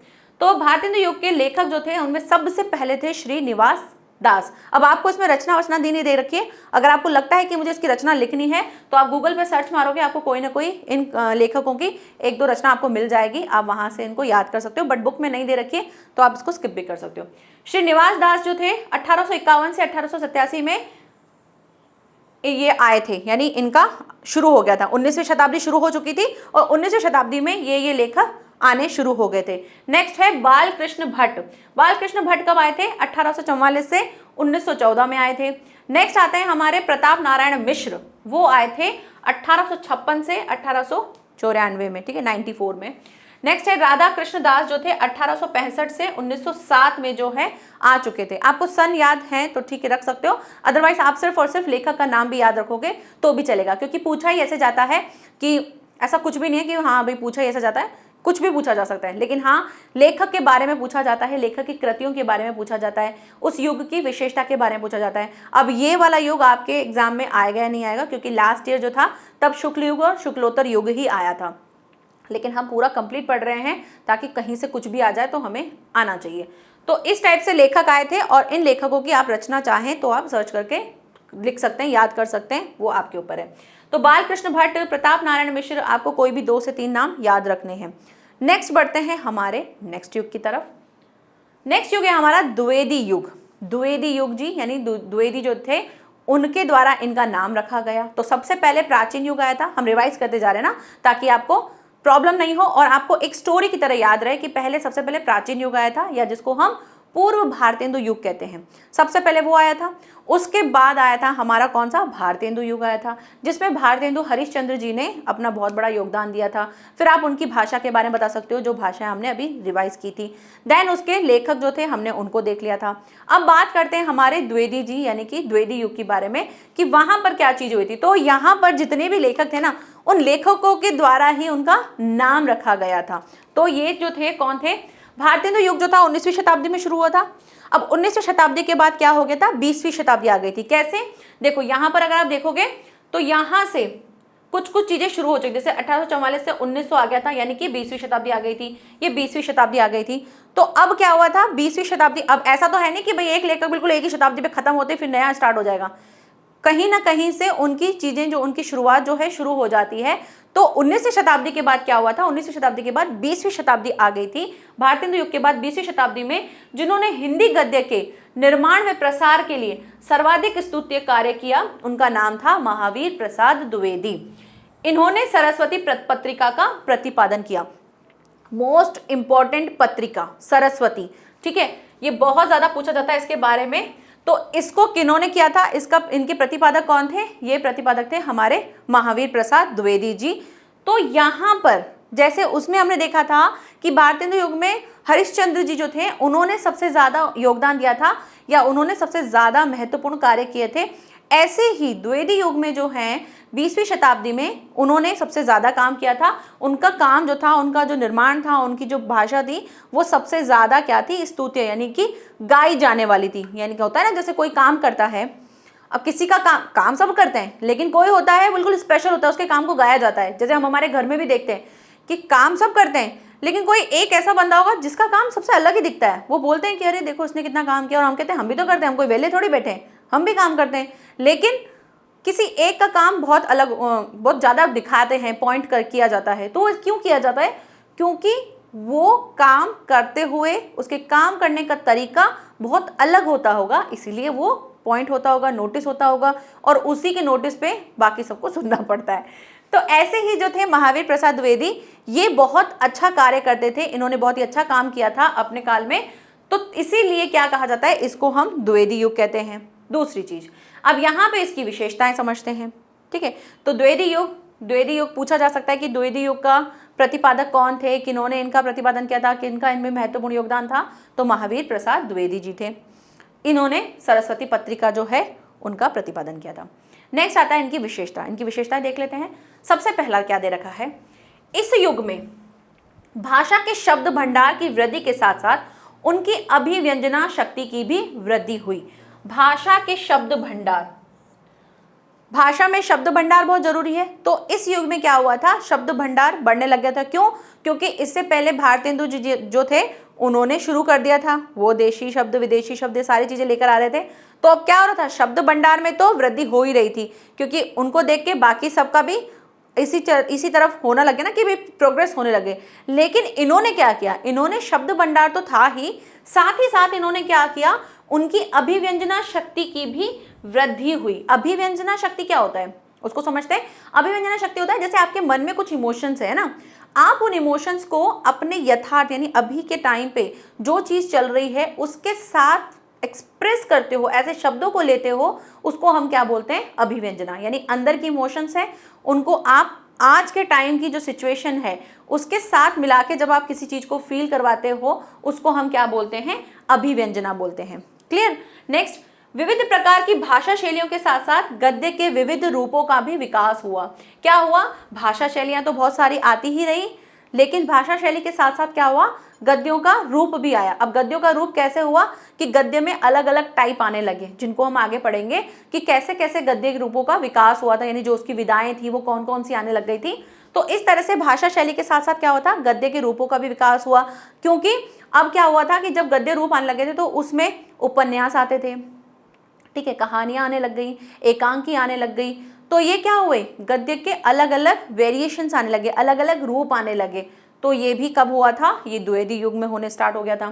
तो भारतेंदु युग के लेखक जो थे उनमें सबसे पहले थे श्रीनिवास दास। अब आपको इसमें रचना वचना दी नहीं दे रखी है, अगर आपको लगता है कि मुझे इसकी रचना लिखनी है तो आप गूगल पे सर्च मारोगे, आपको कोई ना कोई इन लेखकों की एक दो रचना आपको मिल जाएगी, आप वहां से इनको याद कर सकते हो, बट बुक में नहीं दे रखी है तो आप इसको स्किप भी कर सकते हो। श्रीनिवास दास जो थे 1851 से 1887 में ये आए थे, यानी इनका शुरू हो गया था, 19वीं शताब्दी शुरू हो चुकी थी और 19वीं शताब्दी में ये लेखक आने शुरू हो गए थे। नेक्स्ट है बालकृष्ण भट्ट। बालकृष्ण भट्ट कब आए थे? 1844 से 1914 में आए थे। नेक्स्ट आते हैं हमारे प्रताप नारायण मिश्र, वो आए थे 1856 से 1894 में, ठीक है, 94 में। नेक्स्ट है राधा कृष्ण दास जो थे 1865 से 1907 में जो है आ चुके थे। आपको सन याद है तो ठीक है रख सकते हो, अदरवाइज आप सिर्फ और सिर्फ लेखक का नाम भी याद रखोगे तो भी चलेगा, क्योंकि पूछा ही ऐसे जाता है कि ऐसा कुछ भी नहीं है कि हाँ भाई पूछा ही ऐसा जाता है, कुछ भी पूछा जा सकता है, लेकिन हाँ लेखक के बारे में पूछा जाता है, लेखक की कृतियों के बारे में पूछा जाता है, उस युग की विशेषता के बारे में पूछा जाता है। अब ये वाला युग आपके एग्जाम में आएगा या नहीं आएगा, क्योंकि लास्ट ईयर जो था तब शुक्ल युग और शुक्लोत्तर युग ही आया था, लेकिन हम पूरा कंप्लीट पढ़ रहे हैं ताकि कहीं से कुछ भी आ जाए तो हमें आना चाहिए। तो इस टाइप से लेखक आए थे और इन लेखकों की आप रचना चाहें तो आप सर्च करके लिख सकते हैं, याद कर सकते हैं, वो आपके ऊपर है। तो बालकृष्ण भट्ट, प्रताप नारायण मिश्र, आपको कोई भी 2 से 3 नाम याद रखने हैं। नेक्स्ट बढ़ते हैं हमारे नेक्स्ट युग की तरफ। नेक्स्ट युग है हमारा द्विवेदी युग। द्विवेदी युग जी, यानी द्विवेदी जो थे उनके द्वारा इनका नाम रखा गया। तो सबसे पहले प्राचीन युग आया था, हम रिवाइज करते जा रहे हैं ना ताकि आपको प्रॉब्लम नहीं हो और आपको एक स्टोरी की तरह याद रहे कि पहले सबसे पहले प्राचीन युग आया था, या जिसको हम पूर्व भारतेंदु युग कहते हैं, सबसे पहले वो आया था। उसके बाद आया था हमारा कौन सा? भारतेंदु युग आया था, जिसमें भारतेंदु हरिश्चंद्र जी ने अपना बहुत बड़ा योगदान दिया था। फिर आप उनकी भाषा के बारे में बता सकते हो, जो भाषा हमने अभी रिवाइज की थी। देन उसके लेखक जो थे हमने उनको देख लिया था। अब बात करते हैं हमारे द्विवेदी जी यानी कि द्विवेदी युग के बारे में कि वहां पर क्या चीज हुई थी। तो यहाँ पर जितने भी लेखक थे ना, उन लेखकों के द्वारा ही उनका नाम रखा गया था। तो ये जो थे कौन थे? भारतेंदु युग जो था 19वीं शताब्दी में शुरू हुआ था। अब 19वीं शताब्दी के बाद क्या हो गया था? 20वीं शताब्दी आ गई थी। कैसे? देखो यहाँ पर अगर आप देखोगे तो यहाँ से कुछ कुछ चीजें शुरू हो चुकी, जैसे 1844 से 1900 आ गया था, यानी कि 20वीं शताब्दी आ गई थी, ये 20वीं शताब्दी आ गई थी। तो अब क्या हुआ था? 20वीं शताब्दी, अब ऐसा तो है नहीं कि भाई एक लेखक बिल्कुल एक ही शताब्दी पे खत्म होते फिर नया स्टार्ट हो जाएगा, कहीं ना कहीं से उनकी चीजें जो उनकी शुरुआत जो है शुरू हो जाती है। तो 19वीं शताब्दी के बाद क्या हुआ था? 19वीं शताब्दी के बाद 20वीं शताब्दी आ गई थी। भारतेंदु युग के बाद 20वीं शताब्दी में जिन्होंने हिंदी गद्य के निर्माण व प्रसार के लिए सर्वाधिक स्तुत्य कार्य किया, उनका नाम था महावीर प्रसाद द्विवेदी। इन्होंने सरस्वती पत्रिका का प्रतिपादन किया, मोस्ट इंपॉर्टेंट पत्रिका सरस्वती, ठीक है, ये बहुत ज्यादा पूछा जाता है इसके बारे में। तो इसको किन्होंने किया था? इसका इनके प्रतिपादक कौन थे? ये प्रतिपादक थे हमारे महावीर प्रसाद द्विवेदी जी। तो यहाँ पर जैसे उसमें हमने देखा था कि भारतेंदु युग में हरिश्चंद्र जी जो थे उन्होंने सबसे ज्यादा योगदान दिया था या उन्होंने सबसे ज्यादा महत्वपूर्ण कार्य किए थे, ऐसे ही द्विवेदी युग में जो है 20वीं शताब्दी में उन्होंने सबसे ज़्यादा काम किया था। उनका काम जो था, उनका जो निर्माण था, उनकी जो भाषा थी वो सबसे ज़्यादा क्या थी? स्तुत्य, यानी कि गाई जाने वाली थी। यानी क्या होता है ना, जैसे कोई काम करता है, अब किसी का काम सब करते हैं, लेकिन कोई होता है बिल्कुल स्पेशल होता है, उसके काम को गाया जाता है। जैसे हम हमारे घर में भी देखते हैं कि काम सब करते हैं, लेकिन कोई एक ऐसा बंदा होगा जिसका काम सबसे अलग ही दिखता है। वो बोलते हैं कि अरे देखो उसने कितना काम किया, और हम कहते हैं हम भी तो करते हैं, हम कोई वेले थोड़ी बैठे हैं, हम भी काम करते हैं। लेकिन किसी एक का काम बहुत अलग, बहुत ज़्यादा दिखाते हैं, पॉइंट कर किया जाता है। तो क्यों किया जाता है? क्योंकि वो काम करते हुए उसके काम करने का तरीका बहुत अलग होता होगा, इसीलिए वो पॉइंट होता होगा, नोटिस होता होगा, और उसी के नोटिस पे बाकी सबको सुनना पड़ता है। तो ऐसे ही जो थे महावीर प्रसाद द्विवेदी, ये बहुत अच्छा कार्य करते थे, इन्होंने बहुत ही अच्छा काम किया था अपने काल में। तो इसीलिए क्या कहा जाता है? इसको हम द्विवेदी युग कहते हैं। दूसरी चीज, अब यहाँ पे इसकी विशेषताएं समझते हैं, ठीक है। तो द्विवेदी युग पूछा जा सकता है कि द्विवेदी युग का प्रतिपादक कौन थे, किन्होंने इनका प्रतिपादन किया था, किनका इनमें महत्वपूर्ण योगदान था? तो महावीर प्रसाद द्विवेदी जी थे। इन्होंने सरस्वती पत्रिका जो है उनका प्रतिपादन किया था। नेक्स्ट आता है इनकी विशेषता। इनकी विशेषताएं देख लेते हैं। सबसे पहला क्या दे रखा है? इस युग में भाषा के शब्द भंडार की वृद्धि के साथ साथ उनकी अभिव्यंजना शक्ति की भी वृद्धि हुई। भाषा के शब्द भंडार, भाषा में शब्द भंडार बहुत जरूरी है। तो इस युग में क्या हुआ था? शब्द भंडार बढ़ने लग गया था। क्यों? क्योंकि इससे पहले भारतेंदु जी जो थे उन्होंने शुरू कर दिया था। वो देशी शब्द, विदेशी शब्द, ये सारी चीजें लेकर आ रहे थे। तो अब क्या हो रहा था, शब्द भंडार में तो वृद्धि हो ही रही थी, क्योंकि उनको देख के बाकी सबका भी इसी तरफ होना लगे ना, कि भाई प्रोग्रेस होने लगे। लेकिन इन्होंने क्या किया, इन्होंने शब्द भंडार तो था ही साथ इन्होंने क्या किया, उनकी अभिव्यंजना शक्ति की भी वृद्धि हुई। अभिव्यंजना शक्ति क्या होता है उसको समझते हैं। अभिव्यंजना शक्ति होता है जैसे आपके मन में कुछ इमोशंस है ना, आप उन इमोशंस को अपने यथार्थ यानी अभी के टाइम पे जो चीज चल रही है उसके साथ एक्सप्रेस करते हो, ऐसे शब्दों को लेते हो, उसको हम क्या बोलते हैं, अभिव्यंजना। यानी अंदर की इमोशंस है उनको आप आज के टाइम की जो सिचुएशन है उसके साथ मिला के जब आप किसी चीज को फील करवाते हो उसको हम क्या बोलते हैं, अभिव्यंजना बोलते हैं। क्लियर। नेक्स्ट, विविध प्रकार की भाषा शैलियों के साथ साथ गद्य के विविध रूपों का भी विकास हुआ। क्या हुआ, भाषा शैलियां तो बहुत सारी आती ही रही, लेकिन भाषा शैली के साथ साथ क्या हुआ, गद्यों का रूप भी आया। अब गद्यों का रूप कैसे हुआ कि गद्य में अलग अलग टाइप आने लगे, जिनको हम आगे पढ़ेंगे कि कैसे कैसे गद्य के रूपों का विकास हुआ था, यानी जो उसकी विधाएं थी वो कौन कौन सी आने लग गई थी। तो इस तरह से भाषा शैली के साथ साथ क्या होता, गद्य के रूपों का भी विकास हुआ। क्योंकि अब क्या हुआ था कि जब गद्य रूप आने लगे थे तो उसमें उपन्यास आते थे, ठीक है, कहानियां आने लग गई, एकांकी आने लग गई। तो ये क्या हुए, गद्य के अलग अलग वेरिएशंस आने लगे, अलग अलग रूप आने लगे। तो ये भी कब हुआ था, ये द्विवेदी युग में होने स्टार्ट हो गया था।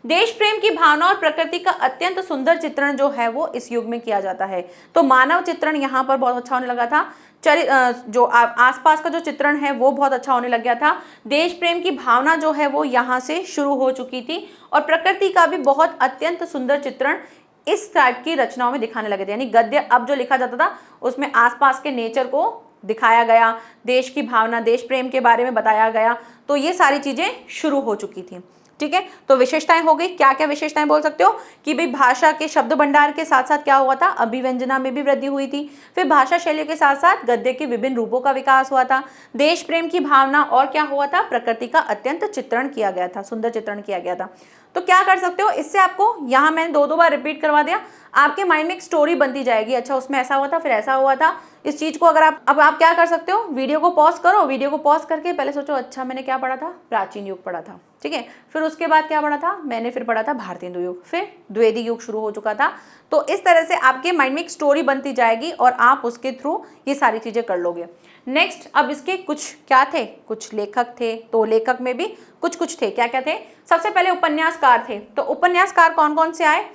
देश प्रेम की भावना और प्रकृति का अत्यंत सुंदर चित्रण जो है वो इस युग में किया जाता है। तो मानव चित्रण यहाँ पर बहुत अच्छा होने लगा था, जो आसपास का जो चित्रण है वो बहुत अच्छा होने लग गया था। देश प्रेम की भावना जो है वो यहाँ से शुरू हो चुकी थी, और प्रकृति का भी बहुत अत्यंत सुंदर चित्रण इस टाइप की रचनाओं में दिखाने लगे थे। यानी गद्य अब जो लिखा जाता था उसमें आसपास के नेचर को दिखाया गया, देश की भावना, देश प्रेम के बारे में बताया गया। तो ये सारी चीजें शुरू हो चुकी थी। ठीक है, तो विशेषताएं हो गई। क्या क्या विशेषताएं बोल सकते हो कि भाई भाषा के शब्द भंडार के साथ साथ क्या हुआ था, अभिव्यंजना में भी वृद्धि हुई थी। फिर भाषा शैली के साथ साथ गद्य के विभिन्न रूपों का विकास हुआ था। देश प्रेम की भावना और क्या हुआ था, प्रकृति का अत्यंत चित्रण किया गया था, सुंदर चित्रण किया गया था। तो क्या कर सकते हो, इससे आपको यहाँ मैंने दो बार रिपीट करवा दिया, आपके माइंड में एक स्टोरी बनती जाएगी। अच्छा, उसमें ऐसा हुआ था, फिर ऐसा हुआ था। इस चीज को अगर आप क्या कर सकते हो, वीडियो को पॉज करो, वीडियो को पॉज करके पहले सोचो, अच्छा मैंने क्या पढ़ा था, प्राचीन युग पढ़ा था, ठीक है। फिर उसके बाद क्या पढ़ा था, मैंने फिर पढ़ा था भारतीय हिंदू युग, फिर द्विवेदी युग शुरू हो चुका था। तो इस तरह से आपके माइंड में एक स्टोरी बनती जाएगी और आप उसके थ्रू ये सारी चीजें कर लोगे। नेक्स्ट, अब इसके कुछ क्या थे, कुछ लेखक थे। तो लेखक में भी कुछ थे, क्या क्या थे। सबसे पहले उपन्यासकार थे। तो उपन्यासकार कौन कौन से आए,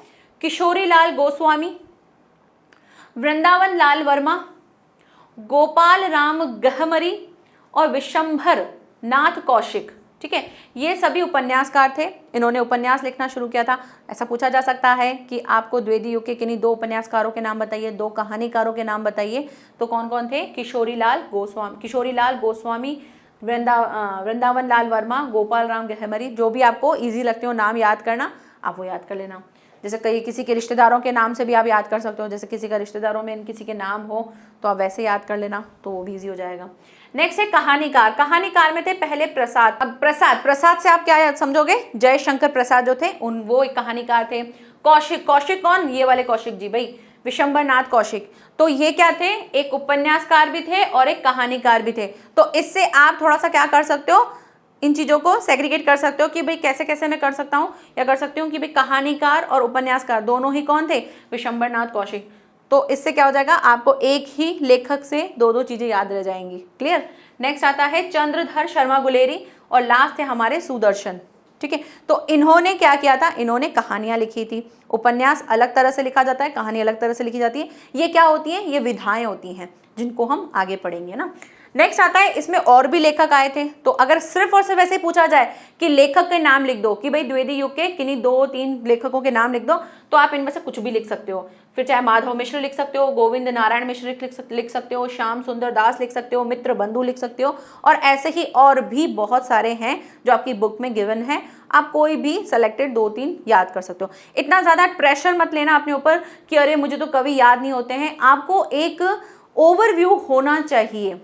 किशोरी लाल गोस्वामी, वृंदावन लाल वर्मा, गोपाल राम गहमरी और विशंभर नाथ कौशिक। ठीक है, ये सभी उपन्यासकार थे। इन्होंने उपन्यास लिखना शुरू किया था। ऐसा पूछा जा सकता है कि आपको द्विवेदी युग के किन्हीं दो उपन्यासकारों के नाम बताइए, दो कहानीकारों के नाम बताइए। तो कौन कौन थे, किशोरी लाल गोस्वामी, वृंदावन लाल वर्मा, गोपाल राम गहमरी। जो भी आपको इजी लगते हो नाम याद करना, आप वो याद कर लेना। जैसे किसी के रिश्तेदारों के नाम से भी आप याद कर सकते हो, जैसे किसी का रिश्तेदारों में किसी के नाम हो तो आप वैसे याद कर लेना, तो वो भी इजी हो जाएगा। नेक्स्ट है कहानीकार। कहानीकार में थे पहले प्रसाद। अब प्रसाद से आप क्या समझोगे, जयशंकर प्रसाद जो थे वो एक कहानीकार थे। कौशिक कौन, ये वाले कौशिक जी भाई, विशंभर नाथ कौशिक। तो ये क्या थे, एक उपन्यासकार भी थे और एक कहानीकार भी थे। तो इससे आप थोड़ा सा क्या कर सकते हो, इन चीज़ों को सेग्रीगेट कर सकते हो कि भाई कैसे कैसे मैं कर सकता हूँ, या कर सकती हूँ कि भाई कहानीकार और उपन्यासकार दोनों ही कौन थे, विशंभर नाथ कौशिक। तो इससे क्या हो जाएगा, आपको एक ही लेखक से दो चीज़ें याद रह जाएंगी। क्लियर। नेक्स्ट आता है चंद्रधर शर्मा गुलेरी, और लास्ट है हमारे सुदर्शन। ठीक है, तो इन्होंने क्या किया था, इन्होंने कहानियां लिखी थी। उपन्यास अलग तरह से लिखा जाता है, कहानी अलग तरह से लिखी जाती है। ये क्या होती हैं, ये विधाएं होती हैं जिनको हम आगे पढ़ेंगे ना। नेक्स्ट आता है, इसमें और भी लेखक आए थे। तो अगर सिर्फ और सिर्फ ऐसे पूछा जाए कि लेखक के नाम लिख दो, कि भाई द्विवेदी युग के किन्हीं 2-3 लेखकों के नाम लिख दो, तो आप इनमें से कुछ भी लिख सकते हो। फिर चाहे माधव मिश्र लिख सकते हो, गोविंद नारायण मिश्र लिख सकते हो, श्याम सुंदर दास लिख सकते हो, मित्र बंधु लिख सकते हो, और ऐसे ही और भी बहुत सारे हैं जो आपकी बुक में गिवन है। आप कोई भी सेलेक्टेड 2-3 याद कर सकते हो। इतना ज़्यादा प्रेशर मत लेना अपने ऊपर कि अरे मुझे तो कभी याद नहीं होते हैं। आपको एक ओवरव्यू होना चाहिए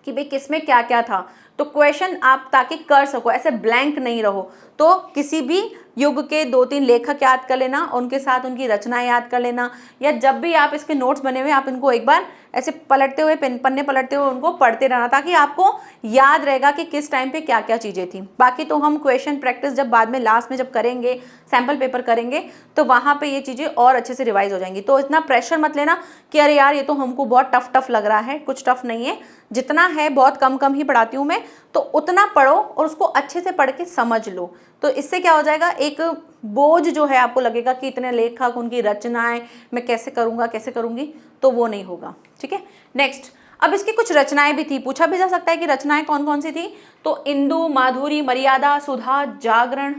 कि भाई किसमें क्या क्या था, तो क्वेश्चन आप ताकि कर सको, ऐसे ब्लैंक नहीं रहो। तो किसी भी युग के 2-3 लेखक याद कर लेना, उनके साथ उनकी रचनाएं याद कर लेना, या जब भी आप इसके नोट्स बने हुए आप इनको एक बार ऐसे पलटते हुए पन्ने पलटते हुए उनको पढ़ते रहना, ताकि आपको याद रहेगा कि किस टाइम पे क्या क्या चीज़ें थी। बाकी तो हम क्वेश्चन प्रैक्टिस जब बाद में लास्ट में जब करेंगे, सैम्पल पेपर करेंगे, तो वहाँ पे ये चीज़ें और अच्छे से रिवाइज हो जाएंगी। तो इतना प्रेशर मत लेना कि अरे यार ये तो हमको बहुत टफ लग रहा है, कुछ टफ नहीं है, जितना है बहुत कम ही पढ़ाती हूँ मैं, तो उतना पढ़ो और उसको अच्छे से पढ़ के समझ लो। तो इससे क्या हो जाएगा, एक बोझ जो है आपको लगेगा कि इतने लेखक, उनकी रचनाएं मैं कैसे करूँगा कैसे करूँगी, तो वो नहीं होगा। ठीक है, नेक्स्ट, अब इसकी कुछ रचनाएं भी थी, पूछा भी जा सकता है कि रचनाएं कौन कौन सी थी। तो इंदु, माधुरी, मर्यादा, सुधा, जागरण,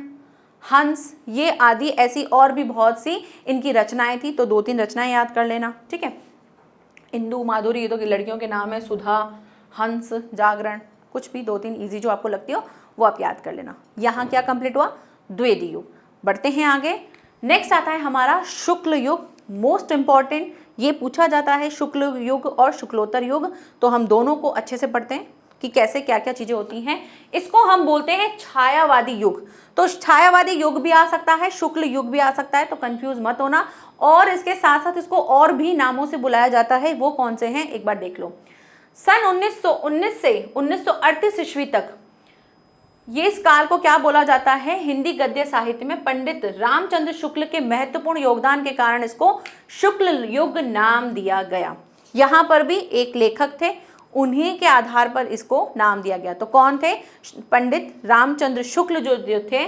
हंस, ये आदि ऐसी और भी बहुत सी इनकी रचनाएं थी। तो 2-3 रचनाएं याद कर लेना। ठीक है, इंदु, माधुरी ये तो लड़कियों के नाम है, सुधा, हंस, जागरण, कुछ भी 2-3 इजी जो आपको लगती हो वो आप याद कर लेना। यहाँ क्या कंप्लीट हुआ, द्विवेदी युग। बढ़ते हैं आगे, नेक्स्ट आता है हमारा शुक्ल युग, मोस्ट इंपॉर्टेंट, ये पूछा जाता है शुक्ल युग और शुक्लोत्तर युग। तो हम दोनों को अच्छे से पढ़ते हैं कि कैसे क्या क्या चीज़ें होती हैं। इसको हम बोलते हैं छायावादी युग। तो छायावादी युग भी आ सकता है, शुक्ल युग भी आ सकता है, तो कंफ्यूज मत होना। और इसके साथ साथ इसको और भी नामों से बुलाया जाता है, वो कौन से हैं एक बार देख लो। सन 1919 से 1938 ईस्वी तक ये इस काल को क्या बोला जाता है, हिंदी गद्य साहित्य में पंडित रामचंद्र शुक्ल के महत्वपूर्ण योगदान के कारण इसको शुक्ल युग नाम दिया गया। यहाँ पर भी एक लेखक थे, उन्हीं के आधार पर इसको नाम दिया गया। तो कौन थे, पंडित रामचंद्र शुक्ल जो थे,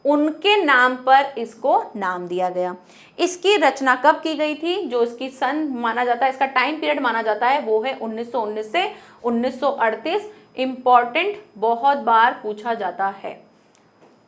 उनके नाम पर इसको नाम दिया गया। इसकी रचना कब की गई थी, जो इसकी सन माना जाता है, इसका टाइम पीरियड माना जाता है, वो है 1919 से 1938। इंपॉर्टेंट, बहुत बार पूछा जाता है।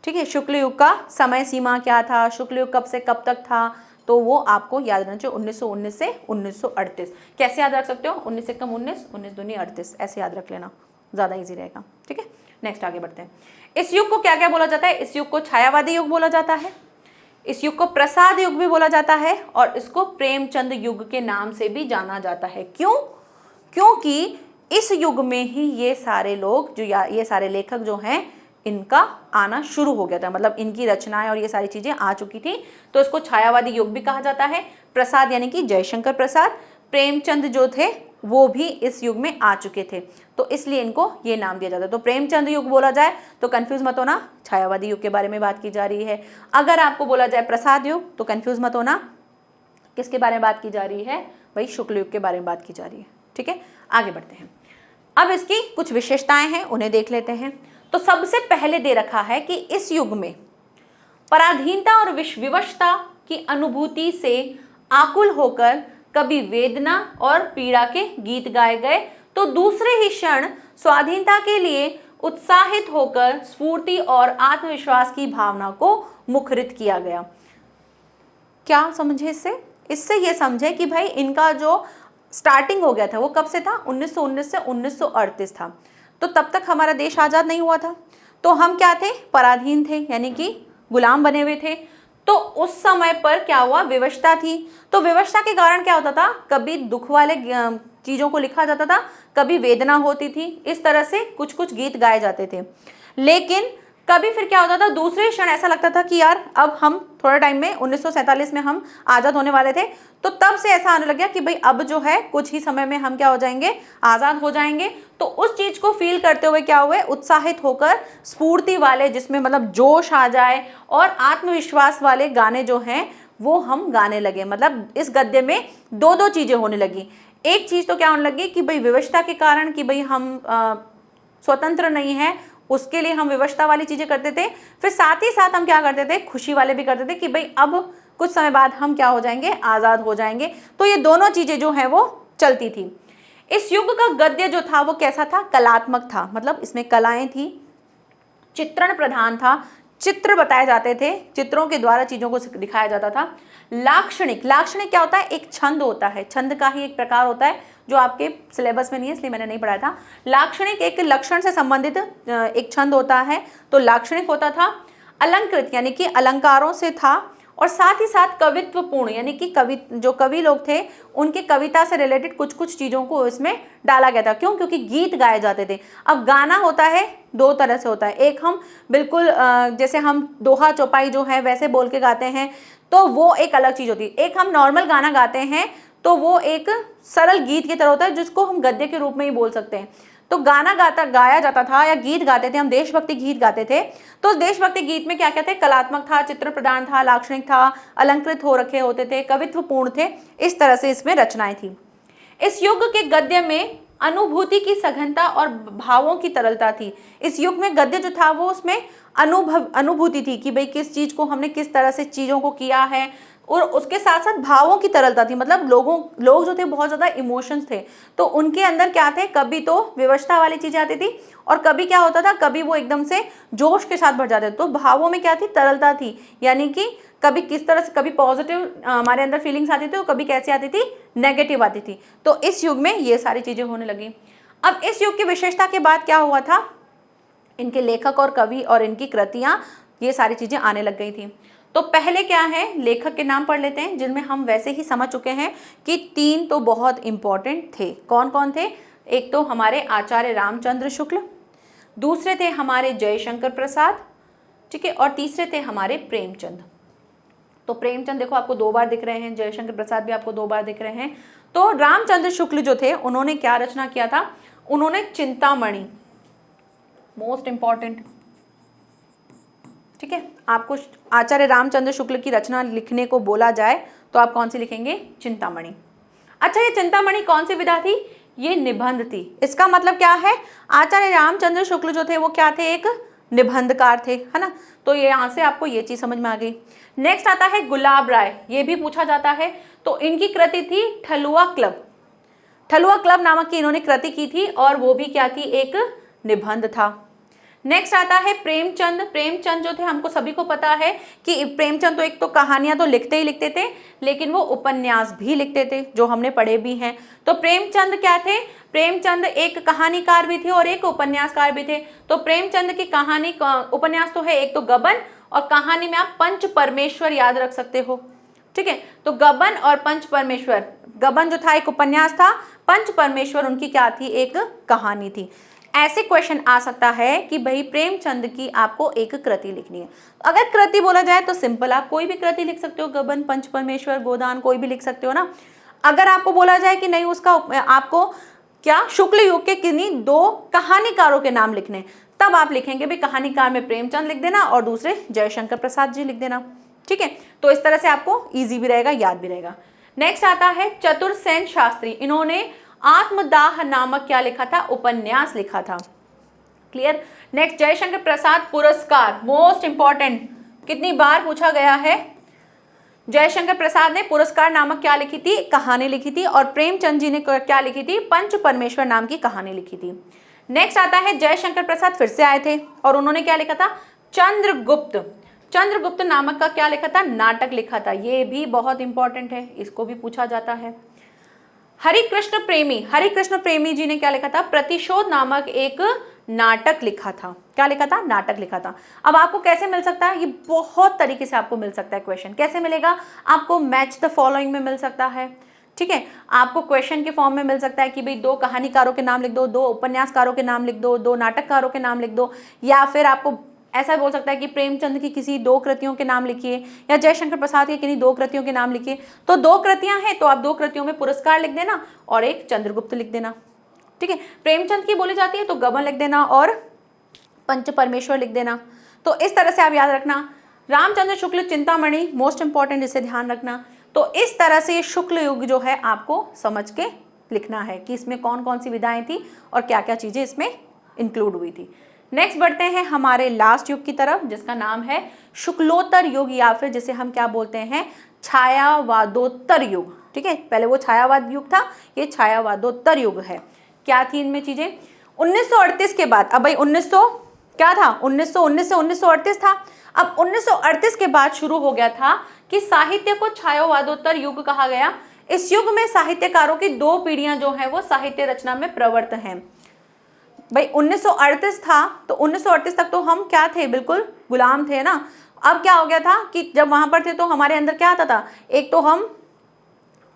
ठीक है, शुक्ल युग का समय सीमा क्या था, शुक्ल युग कब से कब तक था, तो वो आपको याद रखना चाहिए। 1919 से 1938 कैसे याद रख सकते हो, 19 से कम 19, 19 दूनी 38, ऐसे याद रख लेना, ज़्यादा इजी रहेगा। ठीक है, नेक्स्ट आगे बढ़ते हैं। इस युग को क्या क्या बोला जाता है, इस युग को छायावादी युग बोला जाता है, इस युग को प्रसाद युग भी बोला जाता है, और इसको प्रेमचंद युग के नाम से भी जाना जाता है। क्यों, क्योंकि इस युग में ही ये सारे लोग जो ये सारे लेखक जो हैं इनका आना शुरू हो गया था, मतलब इनकी रचनाएं और ये सारी चीजें आ चुकी थी। तो इसको छायावादी युग भी कहा जाता है। प्रसाद यानी कि जयशंकर प्रसाद, प्रेमचंद जो थे वो भी इस युग में आ चुके थे, तो इसलिए इनको ये नाम दिया जाता है। तो प्रेमचंद युग बोला जाए तो कंफ्यूज मत होना, छायावादी युग के बारे में बात की जा रही है। अगर आपको बोला जाए प्रसाद युग तो कंफ्यूज मत होना, किसके बारे में बात की जा रही है, भाई शुक्ल युग के बारे में बात की जा रही है। ठीक है, आगे बढ़ते हैं। अब इसकी कुछ विशेषताएं हैं, उन्हें देख लेते हैं। तो सबसे पहले दे रखा है कि इस युग में पराधीनता और विवशता की अनुभूति से आकुल होकर कभी वेदना और पीड़ा के गीत गाए गए, तो दूसरे ही क्षण स्वाधीनता के लिए उत्साहित होकर स्फूर्ति और आत्मविश्वास की भावना को मुखरित किया गया। क्या समझे इससे, इससे ये समझे कि भाई इनका जो स्टार्टिंग हो गया था वो कब से था, 1919 से 1938 था। तो तब तक हमारा देश आज़ाद नहीं हुआ था, तो हम क्या थे, पराधीन थे, यानी कि गुलाम बने हुए थे। तो उस समय पर क्या हुआ, विवशता थी। तो विवशता के कारण क्या होता था, कभी दुख वाले चीज़ों को लिखा जाता था, कभी वेदना होती थी, इस तरह से कुछ कुछ गीत गाए जाते थे। लेकिन कभी फिर क्या होता था, दूसरे क्षण ऐसा लगता था कि यार अब हम थोड़ा टाइम में 1947 में हम आज़ाद होने वाले थे, तो तब से ऐसा आने लग गया कि भाई अब जो है कुछ ही समय में हम क्या हो जाएंगे, आज़ाद हो जाएंगे। तो उस चीज़ को फील करते हुए क्या हुए, उत्साहित होकर स्फूर्ति वाले, जिसमें मतलब जोश आ जाए और आत्मविश्वास वाले गाने जो हैं वो हम गाने लगे। मतलब इस गद्य में दो दो चीज़ें होने लगी। एक चीज़ तो क्या होने लगी कि भाई विवशता के कारण कि भाई हम स्वतंत्र नहीं हैं, उसके लिए हम विवशता वाली चीज़ें करते थे। फिर साथ ही साथ हम क्या करते थे, खुशी वाले भी करते थे कि भाई अब कुछ समय बाद हम क्या हो जाएंगे, आज़ाद हो जाएंगे। तो ये दोनों चीज़ें जो हैं वो चलती थी। इस युग का गद्य जो था वो कैसा था, कलात्मक था, मतलब इसमें कलाएं थी, चित्रण प्रधान था, चित्र बताए जाते थे, चित्रों के द्वारा चीज़ों को दिखाया जाता था। लाक्षणिक, लाक्षणिक क्या होता है, एक छंद होता है, छंद का ही एक प्रकार होता है जो आपके सिलेबस में नहीं है इसलिए मैंने नहीं पढ़ाया था। लाक्षणिक एक लक्षण से संबंधित एक छंद होता है, तो लाक्षणिक होता था। अलंकृत यानी कि अलंकारों से था, और साथ ही साथ कवित्वपूर्ण, यानी कि जो कवि लोग थे उनके कविता से रिलेटेड कुछ कुछ चीज़ों को इसमें डाला गया था। क्यों? क्योंकि गीत गाए जाते थे। अब गाना होता है दो तरह से होता है, एक हम बिल्कुल जैसे हम दोहा चौपाई जो है वैसे बोल के गाते हैं तो वो एक अलग चीज़ होती है, एक हम नॉर्मल गाना गाते हैं तो वो एक सरल गीत की तरह होता है जिसको हम गद्य के रूप में ही बोल सकते हैं। तो गाना गाया जाता था या गीत गाते थे, हम देशभक्ति गीत गाते थे। तो देशभक्ति गीत में क्या क्या थे? कलात्मक था, चित्र प्रधान था, लाक्षणिक था, अलंकृत हो रखे होते थे, कवित्वपूर्ण थे। इस तरह से इसमें रचनाएं थी। इस युग के गद्य में अनुभूति की सघनता और भावों की तरलता थी। इस युग में गद्य जो था वो उसमें अनुभूति थी कि भाई किस चीज को हमने किस तरह से चीजों को किया है, और उसके साथ साथ भावों की तरलता थी। मतलब लोग जो थे बहुत ज्यादा इमोशंस थे, तो उनके अंदर क्या थे, कभी तो विवशता वाली चीजें आती थी और कभी क्या होता था, कभी वो एकदम से जोश के साथ भर जाते थे। तो भावों में क्या थी? तरलता थी, यानी कि कभी किस तरह से, कभी पॉजिटिव हमारे अंदर फीलिंग्स आती थी और कभी कैसी आती थी? नेगेटिव आती थी। तो इस युग में ये सारी चीजें होने लगी। अब इस युग की विशेषता के बाद क्या हुआ था, इनके लेखक और कवि और इनकी कृतियां, ये सारी चीजें आने लग गई थी। तो पहले क्या है, लेखक के नाम पढ़ लेते हैं जिनमें हम वैसे ही समझ चुके हैं कि 3 तो बहुत इंपॉर्टेंट थे। कौन कौन थे? एक तो हमारे आचार्य रामचंद्र शुक्ल, दूसरे थे हमारे जयशंकर प्रसाद, ठीक है, और तीसरे थे हमारे प्रेमचंद। तो प्रेमचंद देखो आपको 2 बार दिख रहे हैं, जयशंकर प्रसाद भी आपको 2 बार दिख रहे हैं। तो रामचंद्र शुक्ल जो थे उन्होंने क्या रचना किया था? उन्होंने चिंतामणि, मोस्ट इंपॉर्टेंट, ठीक है। आपको आचार्य रामचंद्र शुक्ल की रचना लिखने को बोला जाए तो आप कौन सी लिखेंगे? चिंतामणि। अच्छा, ये चिंतामणि कौन सी विधा थी? ये निबंध थी। इसका मतलब क्या है, आचार्य रामचंद्र शुक्ल जो थे वो क्या थे? एक निबंधकार थे, है ना। तो ये यहाँ से आपको ये चीज समझ में आ गई। नेक्स्ट आता है गुलाब राय, ये भी पूछा जाता है। तो इनकी कृति थी ठलुआ क्लब। ठलुआ क्लब नामक की इन्होंने कृति की थी और वो भी क्या थी? एक निबंध था। नेक्स्ट आता है प्रेमचंद। प्रेमचंद जो थे, हमको सभी को पता है कि प्रेमचंद तो एक तो कहानियां तो लिखते ही लिखते थे, लेकिन वो उपन्यास भी लिखते थे, जो हमने पढ़े भी हैं। तो प्रेमचंद क्या थे? प्रेमचंद एक कहानीकार भी थे और एक उपन्यासकार भी थे। तो प्रेमचंद की कहानी, उपन्यास तो है एक तो गबन, और कहानी में आप पंच परमेश्वर याद रख सकते हो, ठीक है। तो गबन और पंच परमेश्वर, गबन जो था एक उपन्यास था, पंच परमेश्वर उनकी क्या थी? एक कहानी थी। ऐसे क्वेश्चन आ सकता है कि भाई प्रेमचंद की आपको एक कृति लिखनी है। अगर कृति बोला जाए तो सिंपल, आप कोई भी कृति लिख सकते हो, गबन, पंच परमेश्वर, गोदान, कोई भी लिख सकते हो ना। अगर आपको बोला जाए कि नहीं, उसका आपको क्या शुक्ल युग के किन्हीं 2 कहानीकारों के नाम लिखने, तब आप लिखेंगे भाई कहानीकार में प्रेमचंद लिख देना और दूसरे जयशंकर प्रसाद जी लिख देना, ठीक है। तो इस तरह से आपको ईजी भी रहेगा, याद भी रहेगा। नेक्स्ट आता है चतुरसेन शास्त्री। इन्होंने आत्मदाह नामक क्या लिखा था? उपन्यास लिखा था। क्लियर। नेक्स्ट जयशंकर प्रसाद पुरस्कार, मोस्ट इंपॉर्टेंट, कितनी बार पूछा गया है। जयशंकर प्रसाद ने पुरस्कार नामक क्या लिखी थी? कहानी लिखी थी। और प्रेमचंद जी ने क्या लिखी थी? पंच परमेश्वर नाम की कहानी लिखी थी। नेक्स्ट आता है जयशंकर प्रसाद, फिर से आए थे और उन्होंने क्या लिखा था? चंद्रगुप्त। चंद्रगुप्त नामक का क्या लिखा था? नाटक लिखा था। ये भी बहुत इंपॉर्टेंट है, इसको भी पूछा जाता है। हरिकृष्ण प्रेमी जी ने क्या लिखा था? प्रतिशोध नामक एक नाटक लिखा था। क्या लिखा था? नाटक लिखा था। अब आपको कैसे मिल सकता है? ये बहुत तरीके से आपको मिल सकता है क्वेश्चन। कैसे मिलेगा? आपको मैच द फॉलोइंग में मिल सकता है, ठीक है। आपको क्वेश्चन के फॉर्म में मिल सकता है कि भाई 2 कहानीकारों के नाम लिख दो, 2 उपन्यासकारों के नाम लिख दो, 2 नाटककारों के नाम लिख दो, या फिर आपको ऐसा बोल सकता है कि प्रेमचंद की किसी 2 कृतियों के नाम लिखिए, या जयशंकर प्रसाद की किन्हीं 2 कृतियों के नाम लिखिए। तो 2 कृतियां हैं तो आप 2 कृतियों में पुरस्कार लिख देना और एक चंद्रगुप्त लिख देना, ठीक है। प्रेमचंद की बोली जाती है तो गबन लिख देना और पंच परमेश्वर लिख देना। तो इस तरह से आप याद रखना। रामचंद्र शुक्ल चिंतामणि, मोस्ट इंपॉर्टेंट, इसे ध्यान रखना। तो इस तरह से शुक्ल युग जो है आपको समझ के लिखना है कि इसमें कौन कौन सी विधाएं थी और क्या क्या चीजें इसमें इंक्लूड हुई थी। नेक्स्ट बढ़ते हैं हमारे लास्ट युग की तरफ, जिसका नाम है शुक्लोत्तर युग, या फिर जिसे हम क्या बोलते हैं? छायावादोत्तर युग, ठीक है। पहले वो छायावाद युग था, ये छायावादोत्तर युग है। क्या थी इनमें चीजें? 1938 के बाद, अब भाई 1900 क्या था? 1919 से 1938 था। अब 1938 के बाद शुरू हो गया था कि साहित्य को छायावादोत्तर युग कहा गया। इस युग में साहित्यकारों की 2 पीढ़ियां जो है वो साहित्य रचना में प्रवृत्त हैं। भाई 1938 था तो 1938 तक तो हम क्या थे? बिल्कुल गुलाम थे ना। अब क्या हो गया था कि जब वहां पर थे तो हमारे अंदर क्या आता था, एक तो हम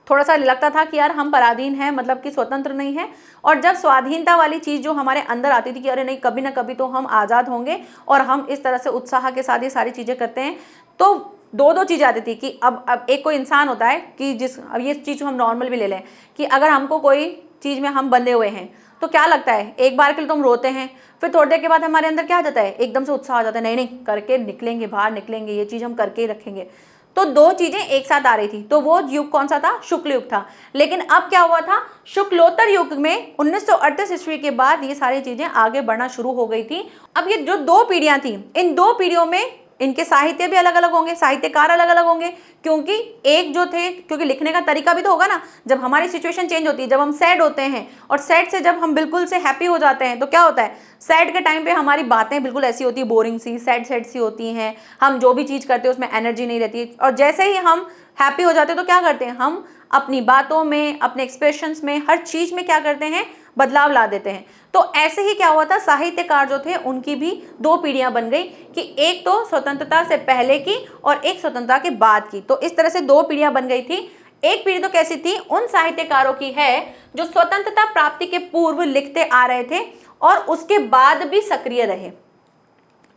थोड़ा सा लगता था कि यार हम पराधीन हैं, मतलब कि स्वतंत्र नहीं है, और जब स्वाधीनता वाली चीज़ जो हमारे अंदर आती थी कि अरे नहीं कभी ना कभी तो हम आज़ाद होंगे और हम इस तरह से उत्साह के साथ ये सारी चीज़ें करते हैं, तो दो चीज़ आती थी कि अब एक कोई इंसान होता है कि अब ये चीज़ हम नॉर्मल भी ले लें कि अगर हमको कोई चीज़ में हम बंधे हुए हैं तो क्या लगता है, एक बार के लिए तो हम रोते हैं, फिर थोड़ी देर के बाद हमारे अंदर क्या आ जाता है, एकदम से उत्साह आ जाता है, नहीं नहीं करके निकलेंगे, बाहर निकलेंगे, ये चीज़ हम करके ही रखेंगे। तो दो चीजें एक साथ आ रही थी। तो वो युग कौन सा था, शुक्ल युग था। लेकिन अब क्या हुआ था, शुक्लोत्तर युग में 1938 ईस्वी के बाद ये सारी चीजें आगे बढ़ना शुरू हो गई थी। अब ये जो दो पीढ़ियां थी, इन दो पीढ़ियों में इनके साहित्य भी अलग अलग होंगे, साहित्यकार अलग अलग होंगे, क्योंकि एक जो थे, क्योंकि लिखने का तरीका भी तो होगा ना। जब हमारी सिचुएशन चेंज होती है, जब हम सैड होते हैं और सैड से जब हम बिल्कुल से हैप्पी हो जाते हैं, तो क्या होता है, सैड के टाइम पे हमारी बातें बिल्कुल ऐसी होती है, बोरिंग सी, सैड सी होती हैं, हम जो भी चीज़ करते हैं उसमें एनर्जी नहीं रहती। और जैसे ही हम हैप्पी हो जाते हैं तो क्या करते हैं, हम अपनी बातों में, अपने एक्सप्रेशंस में, हर चीज़ में क्या करते हैं, बदलाव ला देते हैं। तो ऐसे ही क्या हुआ था, साहित्यकार जो थे उनकी भी दो पीढ़ियां बन गई कि एक तो स्वतंत्रता से पहले की और एक स्वतंत्रता के बाद की। तो इस तरह से दो पीढ़ियां बन गई थी। एक पीढ़ी तो कैसी थी, उन साहित्यकारों की है जो स्वतंत्रता प्राप्ति के पूर्व लिखते आ रहे थे और उसके बाद भी सक्रिय रहे।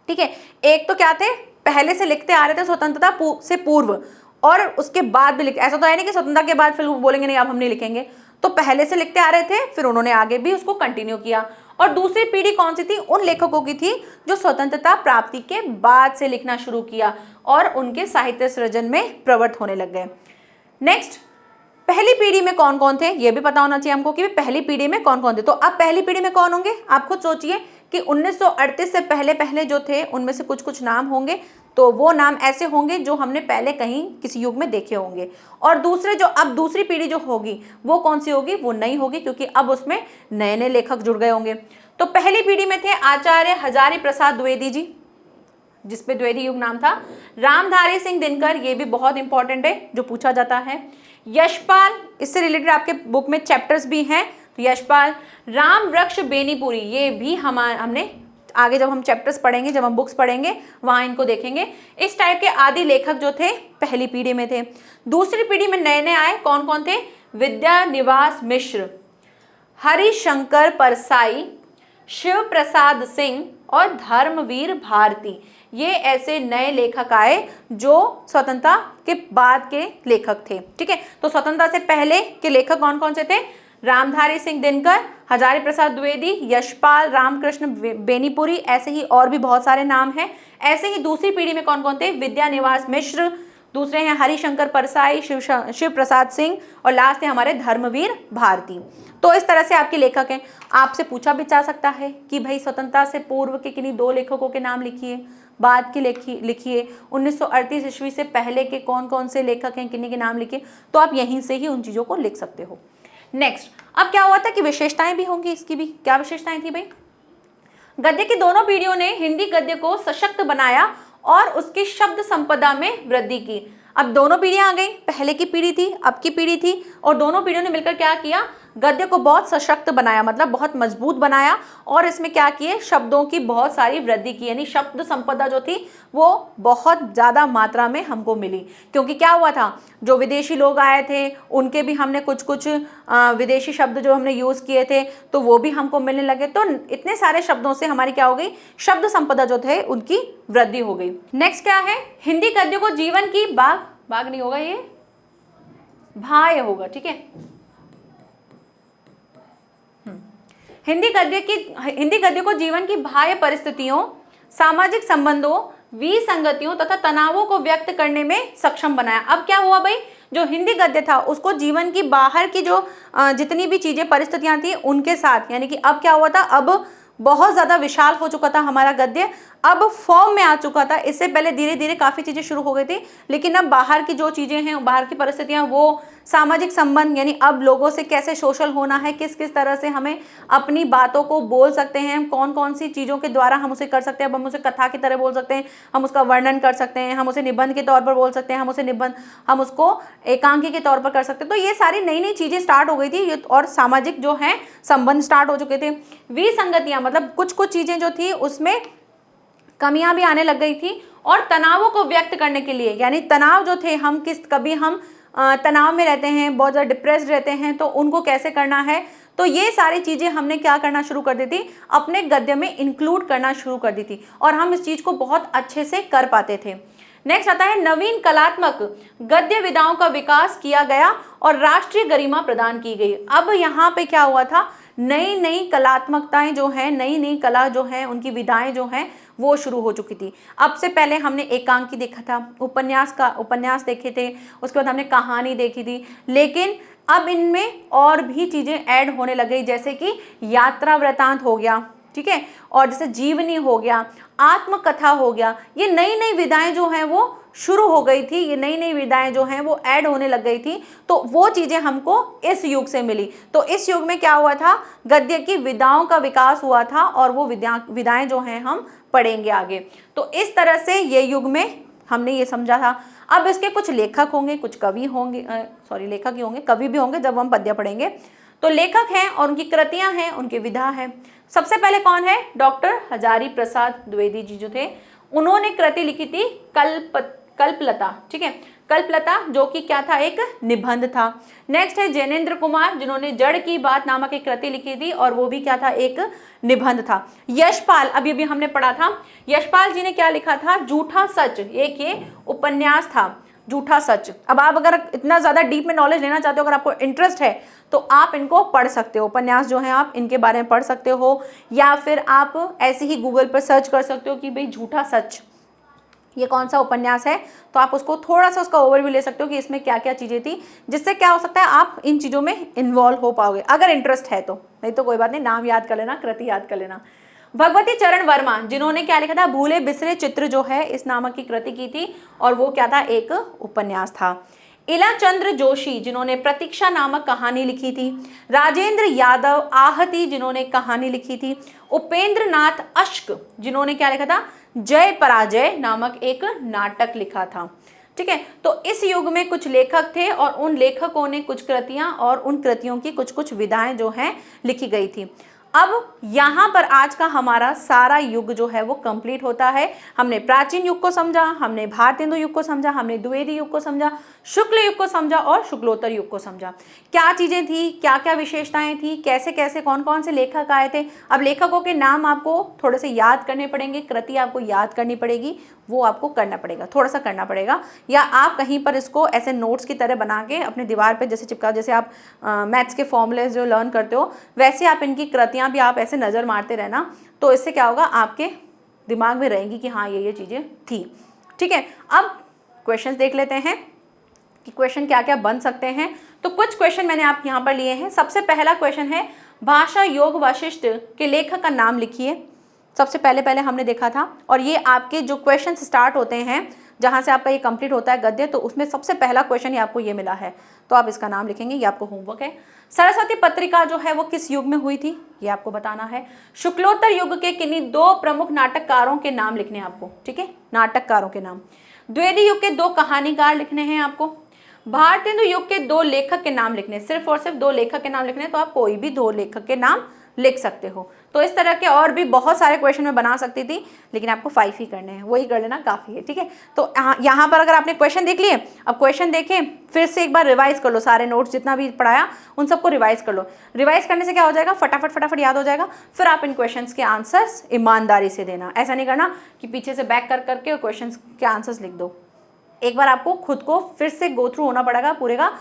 ठीक है, एक तो क्या थे, पहले से लिखते आ रहे थे स्वतंत्रता से पूर्व और उसके बाद भी लिखते। ऐसा तो है नहीं कि स्वतंत्रता के बाद फिर बोलेंगे नहीं अब हम नहीं लिखेंगे। तो पहले से लिखते आ रहे थे, फिर उन्होंने आगे भी उसको कंटिन्यू किया। और दूसरी पीढ़ी कौन सी थी, उन लेखकों की थी जो स्वतंत्रता प्राप्ति के बाद से लिखना शुरू किया और उनके साहित्य सृजन में प्रवृत्त होने लग गए। नेक्स्ट, पहली पीढ़ी में कौन कौन थे, ये भी पता होना चाहिए हमको कि पहली पीढ़ी में कौन कौन थे। तो अब पहली पीढ़ी में कौन होंगे, आप खुद सोचिए कि 1938 से पहले जो थे उनमें से कुछ नाम होंगे। तो वो नाम ऐसे होंगे जो हमने पहले कहीं किसी युग में देखे होंगे। और दूसरे जो अब दूसरी पीढ़ी जो होगी वो कौन सी होगी, वो नई होगी, क्योंकि अब उसमें नए नए लेखक जुड़ गए होंगे। तो पहली पीढ़ी में थे आचार्य हजारी प्रसाद द्विवेदी जी, जिसपे द्विवेदी युग नाम था। रामधारी सिंह दिनकर, ये भी बहुत इंपॉर्टेंट है, जो पूछा जाता है। यशपाल, इससे रिलेटेड आपके बुक में चैप्टर्स भी हैं, तो यशपाल। राम वृक्ष बेनीपुरी, ये भी हमने आगे जब हम चैप्टर्स पढ़ेंगे, जब हम बुक्स पढ़ेंगे वहाँ इनको देखेंगे। इस टाइप के आदि लेखक जो थे पहली पीढ़ी में थे। दूसरी पीढ़ी में नए नए आए, कौन कौन थे, विद्यानिवास मिश्र, हरिशंकर परसाई, शिव प्रसाद सिंह और धर्मवीर भारती। ये ऐसे नए लेखक आए जो स्वतंत्रता के बाद के लेखक थे। ठीक है, तो स्वतंत्रता से पहले के लेखक कौन कौन से थे, रामधारी सिंह दिनकर, हजारी प्रसाद द्विवेदी, यशपाल, रामकृष्ण बेनीपुरी, ऐसे ही और भी बहुत सारे नाम हैं। ऐसे ही दूसरी पीढ़ी में कौन कौन थे, विद्यानिवास मिश्र, दूसरे हैं हरिशंकर परसाई, शिव प्रसाद सिंह और लास्ट है हमारे धर्मवीर भारती। तो इस तरह से आपके लेखक हैं। आपसे पूछा भी जा सकता है कि भाई स्वतंत्रता से पूर्व के किन्हीं दो लेखकों के नाम लिखिए, बाद के लिखिए, 1938 ईस्वी से पहले के कौन कौन से लेखक हैं, किन्हीं के नाम लिखिए। तो आप यहीं से ही उन चीज़ों को लिख सकते हो। नेक्स्ट, अब क्या हुआ था कि विशेषताएं भी होंगी इसकी भी। क्या विशेषताएं थी भाई, गद्य की दोनों पीढ़ियों ने हिंदी गद्य को सशक्त बनाया और उसकी शब्द संपदा में वृद्धि की। अब दोनों पीढ़ियां आ गई, पहले की पीढ़ी थी, अब की पीढ़ी थी, और दोनों पीढ़ियों ने मिलकर क्या किया, गद्य को बहुत सशक्त बनाया, मतलब बहुत मजबूत बनाया। और इसमें क्या किए, शब्दों की बहुत सारी वृद्धि की, यानी शब्द संपदा जो थी वो बहुत ज़्यादा मात्रा में हमको मिली। क्योंकि क्या हुआ था, जो विदेशी लोग आए थे उनके भी हमने कुछ विदेशी शब्द जो हमने यूज़ किए थे तो वो भी हमको मिलने लगे। तो इतने सारे शब्दों से हमारी क्या हो गई, शब्द संपदा जो थे उनकी वृद्धि हो गई। नेक्स्ट क्या है, हिंदी गद्य को जीवन की बाग नहीं होगा, ये भाय होगा। ठीक है, हिंदी गद्य को जीवन की बाह्य परिस्थितियों, सामाजिक संबंधों, विसंगतियों तथा तनावों को व्यक्त करने में सक्षम बनाया। अब क्या हुआ भाई, जो हिंदी गद्य था उसको जीवन की बाहर की जो जितनी भी चीजें परिस्थितियां थी उनके साथ, यानी कि अब क्या हुआ था, अब बहुत ज़्यादा विशाल हो चुका था हमारा गद्य, अब फॉर्म में आ चुका था। इससे पहले धीरे धीरे काफ़ी चीज़ें शुरू हो गई थी, लेकिन अब बाहर की जो चीज़ें हैं, बाहर की परिस्थितियां, वो सामाजिक संबंध, यानी अब लोगों से कैसे सोशल होना है, किस किस तरह से हमें अपनी बातों को बोल सकते हैं, कौन कौन सी चीज़ों के द्वारा हम उसे कर सकते हैं। अब हम उसे कथा की तरह बोल सकते हैं, हम उसका वर्णन कर सकते हैं, हम उसे निबंध के तौर पर बोल सकते हैं, हम उसको एकांकी के तौर पर कर सकते हैं। तो ये सारी नई नई चीज़ें स्टार्ट हो गई थी और सामाजिक जो है संबंध स्टार्ट हो चुके थे। विसंगतियाँ, मतलब कुछ चीज़ें जो थी उसमें कमियां भी आने लग गई थी और तनावों को व्यक्त करने के लिए, यानी तनाव जो थे, हम कभी हम तनाव में रहते हैं, बहुत ज़्यादा डिप्रेस्ड रहते हैं, तो उनको कैसे करना है, तो ये सारी चीज़ें हमने क्या करना शुरू कर दी थी, अपने गद्य में इंक्लूड करना शुरू कर दी थी और हम इस चीज़ को बहुत अच्छे से कर पाते थे। नेक्स्ट आता है नवीन कलात्मक गद्य विधाओं का विकास किया गया और राष्ट्रीय गरिमा प्रदान की गई। अब यहाँ पे क्या हुआ था, नई नई कलात्मकताएं जो हैं, नई नई कला जो है, उनकी विधाएं जो हैं वो शुरू हो चुकी थी। अब से पहले हमने एकांकी देखा था, उपन्यास देखे थे, उसके बाद हमने कहानी देखी थी, लेकिन अब इनमें और भी चीज़ें ऐड होने लग गई, जैसे कि यात्रा वृतांत हो गया, ठीक है, और जैसे जीवनी हो गया, आत्मकथा हो गया। ये नई नई विधाएं जो हैं वो शुरू हो गई थी, ये नई नई विधाएं जो हैं वो ऐड होने लग गई थी, तो वो चीज़ें हमको इस युग से मिली। तो इस युग में क्या हुआ था, गद्य की विधाओं का विकास हुआ था और वो विधाएं जो हैं हम पढ़ेंगे आगे। तो इस तरह से ये युग में हमने ये समझा था। अब इसके कुछ लेखक होंगे, कुछ कवि होंगे, लेखक ही होंगे, कवि भी होंगे जब हम पद्य पढ़ेंगे। तो लेखक हैं और उनकी कृतियां हैं, उनके विधा हैं। सबसे पहले कौन है, डॉक्टर हजारी प्रसाद द्विवेदी जी जो थे, उन्होंने कृति लिखी थी कल्पलता, ठीक है, कल्पलता, जो कि क्या था, एक निबंध था। नेक्स्ट है जैनेन्द्र कुमार, जिन्होंने जड़ की बात नामक एक कृति लिखी थी और वो भी क्या था, एक निबंध था। यशपाल, अभी भी हमने पढ़ा था, यशपाल जी ने क्या लिखा था, झूठा सच, एक ये उपन्यास था, झूठा सच। अब आप अगर इतना ज़्यादा डीप में नॉलेज लेना चाहते हो, अगर आपको इंटरेस्ट है, तो आप इनको पढ़ सकते हो, उपन्यास जो है आप इनके बारे में पढ़ सकते हो, या फिर आप ऐसे ही गूगल पर सर्च कर सकते हो कि भाई झूठा सच ये कौन सा उपन्यास है, तो आप उसको थोड़ा सा उसका ओवरव्यू ले सकते हो कि इसमें क्या क्या चीज़ें थी, जिससे क्या हो सकता है आप इन चीज़ों में इन्वॉल्व हो पाओगे, अगर इंटरेस्ट है तो। नहीं तो कोई बात नहीं, नाम याद कर लेना, कृति याद कर लेना। भगवती चरण वर्मा, जिन्होंने क्या लिखा था, भूले बिसरे चित्र जो है, इस नामक की कृति की थी और वो क्या था, एक उपन्यास था। इलाचंद्र जोशी, जिन्होंने प्रतीक्षा नामक कहानी लिखी थी। राजेंद्र यादव आहती, जिन्होंने कहानी लिखी थी। उपेंद्र नाथ अश्क, जिन्होंने क्या लिखा था, जय पराजय नामक एक नाटक लिखा था, ठीक है। तो इस युग में कुछ लेखक थे और उन लेखकों ने कुछ कृतियां और उन कृतियों की कुछ कुछ विधाएं जो हैं लिखी गई थी। अब यहाँ पर आज का हमारा सारा युग जो है वो कंप्लीट होता है। हमने प्राचीन युग को समझा, हमने भारतेंदु युग को समझा, हमने द्विवेदी युग को समझा, शुक्ल युग को समझा और शुक्लोत्तर युग को समझा। क्या चीज़ें थी, क्या क्या विशेषताएं थी, कैसे कैसे कौन कौन से लेखक आए थे। अब लेखकों के नाम आपको थोड़े से याद करने पड़ेंगे, कृति आपको याद करनी पड़ेगी, वो आपको करना पड़ेगा, थोड़ा सा करना पड़ेगा, या आप कहीं पर इसको ऐसे नोट्स की तरह बना के अपनी दीवार पे जैसे चिपका, जैसे आप मैथ्स के फॉर्मूले जो लर्न करते हो वैसे आप इनकी कृतियाँ भी आप ऐसे नज़र मारते रहना। तो इससे क्या होगा, आपके दिमाग में रहेंगी कि हाँ ये चीज़ें थी, ठीक है। अब क्वेश्चंस देख लेते हैं कि क्वेश्चन क्या क्या बन सकते हैं। तो कुछ क्वेश्चन मैंने आप यहाँ पर लिए हैं। सबसे पहला क्वेश्चन है, भाषा योग वशिष्ठ के लेखक का नाम लिखिए। सबसे पहले हमने देखा था, और ये आपके जो क्वेश्चन स्टार्ट होते हैं जहाँ से आपका ये कंप्लीट होता है गद्य, तो उसमें सबसे पहला क्वेश्चन ही आपको ये मिला है, तो आप इसका नाम लिखेंगे, ये आपको होमवर्क है। सरस्वती पत्रिका जो है वो किस युग में हुई थी, ये आपको बताना है। शुक्लोत्तर युग के किन्हीं दो प्रमुख नाटककारों के नाम लिखने हैं आपको, ठीक है, नाटककारों के नाम। द्विवेदी युग के दो कहानीकार लिखने हैं आपको। भारतेंदु युग के दो लेखक के नाम लिखने, सिर्फ और सिर्फ दो लेखक के नाम लिखने, तो आप कोई भी दो लेखक के नाम लिख सकते हो। तो इस तरह के और भी बहुत सारे क्वेश्चन मैं बना सकती थी, लेकिन आपको 5 ही करने हैं, वही कर लेना काफ़ी है, ठीक है। तो यहाँ पर अगर आपने क्वेश्चन देख लिए, अब क्वेश्चन देखें, फिर से एक बार रिवाइज कर लो, सारे नोट्स जितना भी पढ़ाया उन सबको रिवाइज कर लो। रिवाइज करने से क्या हो जाएगा, फटाफट याद हो जाएगा। फिर आप इन क्वेश्चंस के आंसर्स ईमानदारी से देना, ऐसा नहीं करना कि पीछे से बैक कर करके क्वेश्चन के आंसर्स लिख दो। एक बार आपको खुद को फिर से गो थ्रू होना पड़ेगा पूरे का,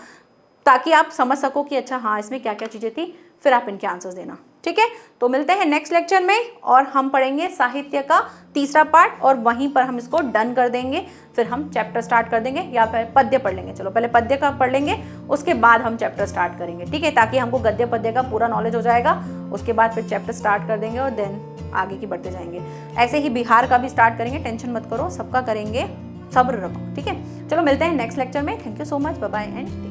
ताकि आप समझ सको कि अच्छा हाँ इसमें क्या क्या चीज़ें थी, फिर आप इनके आंसर्स देना, ठीक है। तो मिलते हैं नेक्स्ट लेक्चर में, और हम पढ़ेंगे साहित्य का तीसरा पार्ट, और वहीं पर हम इसको डन कर देंगे। फिर हम चैप्टर स्टार्ट कर देंगे, या फिर पद्य पढ़ लेंगे। चलो पहले पद्य का पढ़ लेंगे, उसके बाद हम चैप्टर स्टार्ट करेंगे, ठीक है, ताकि हमको गद्य पद्य का पूरा नॉलेज हो जाएगा। उसके बाद फिर चैप्टर स्टार्ट कर देंगे और देन आगे की बढ़ते जाएंगे। ऐसे ही बिहार का भी स्टार्ट करेंगे, टेंशन मत करो, सबका करेंगे, सब्र रखो, ठीक है। चलो मिलते हैं नेक्स्ट लेक्चर में। Thank you so much, bye bye and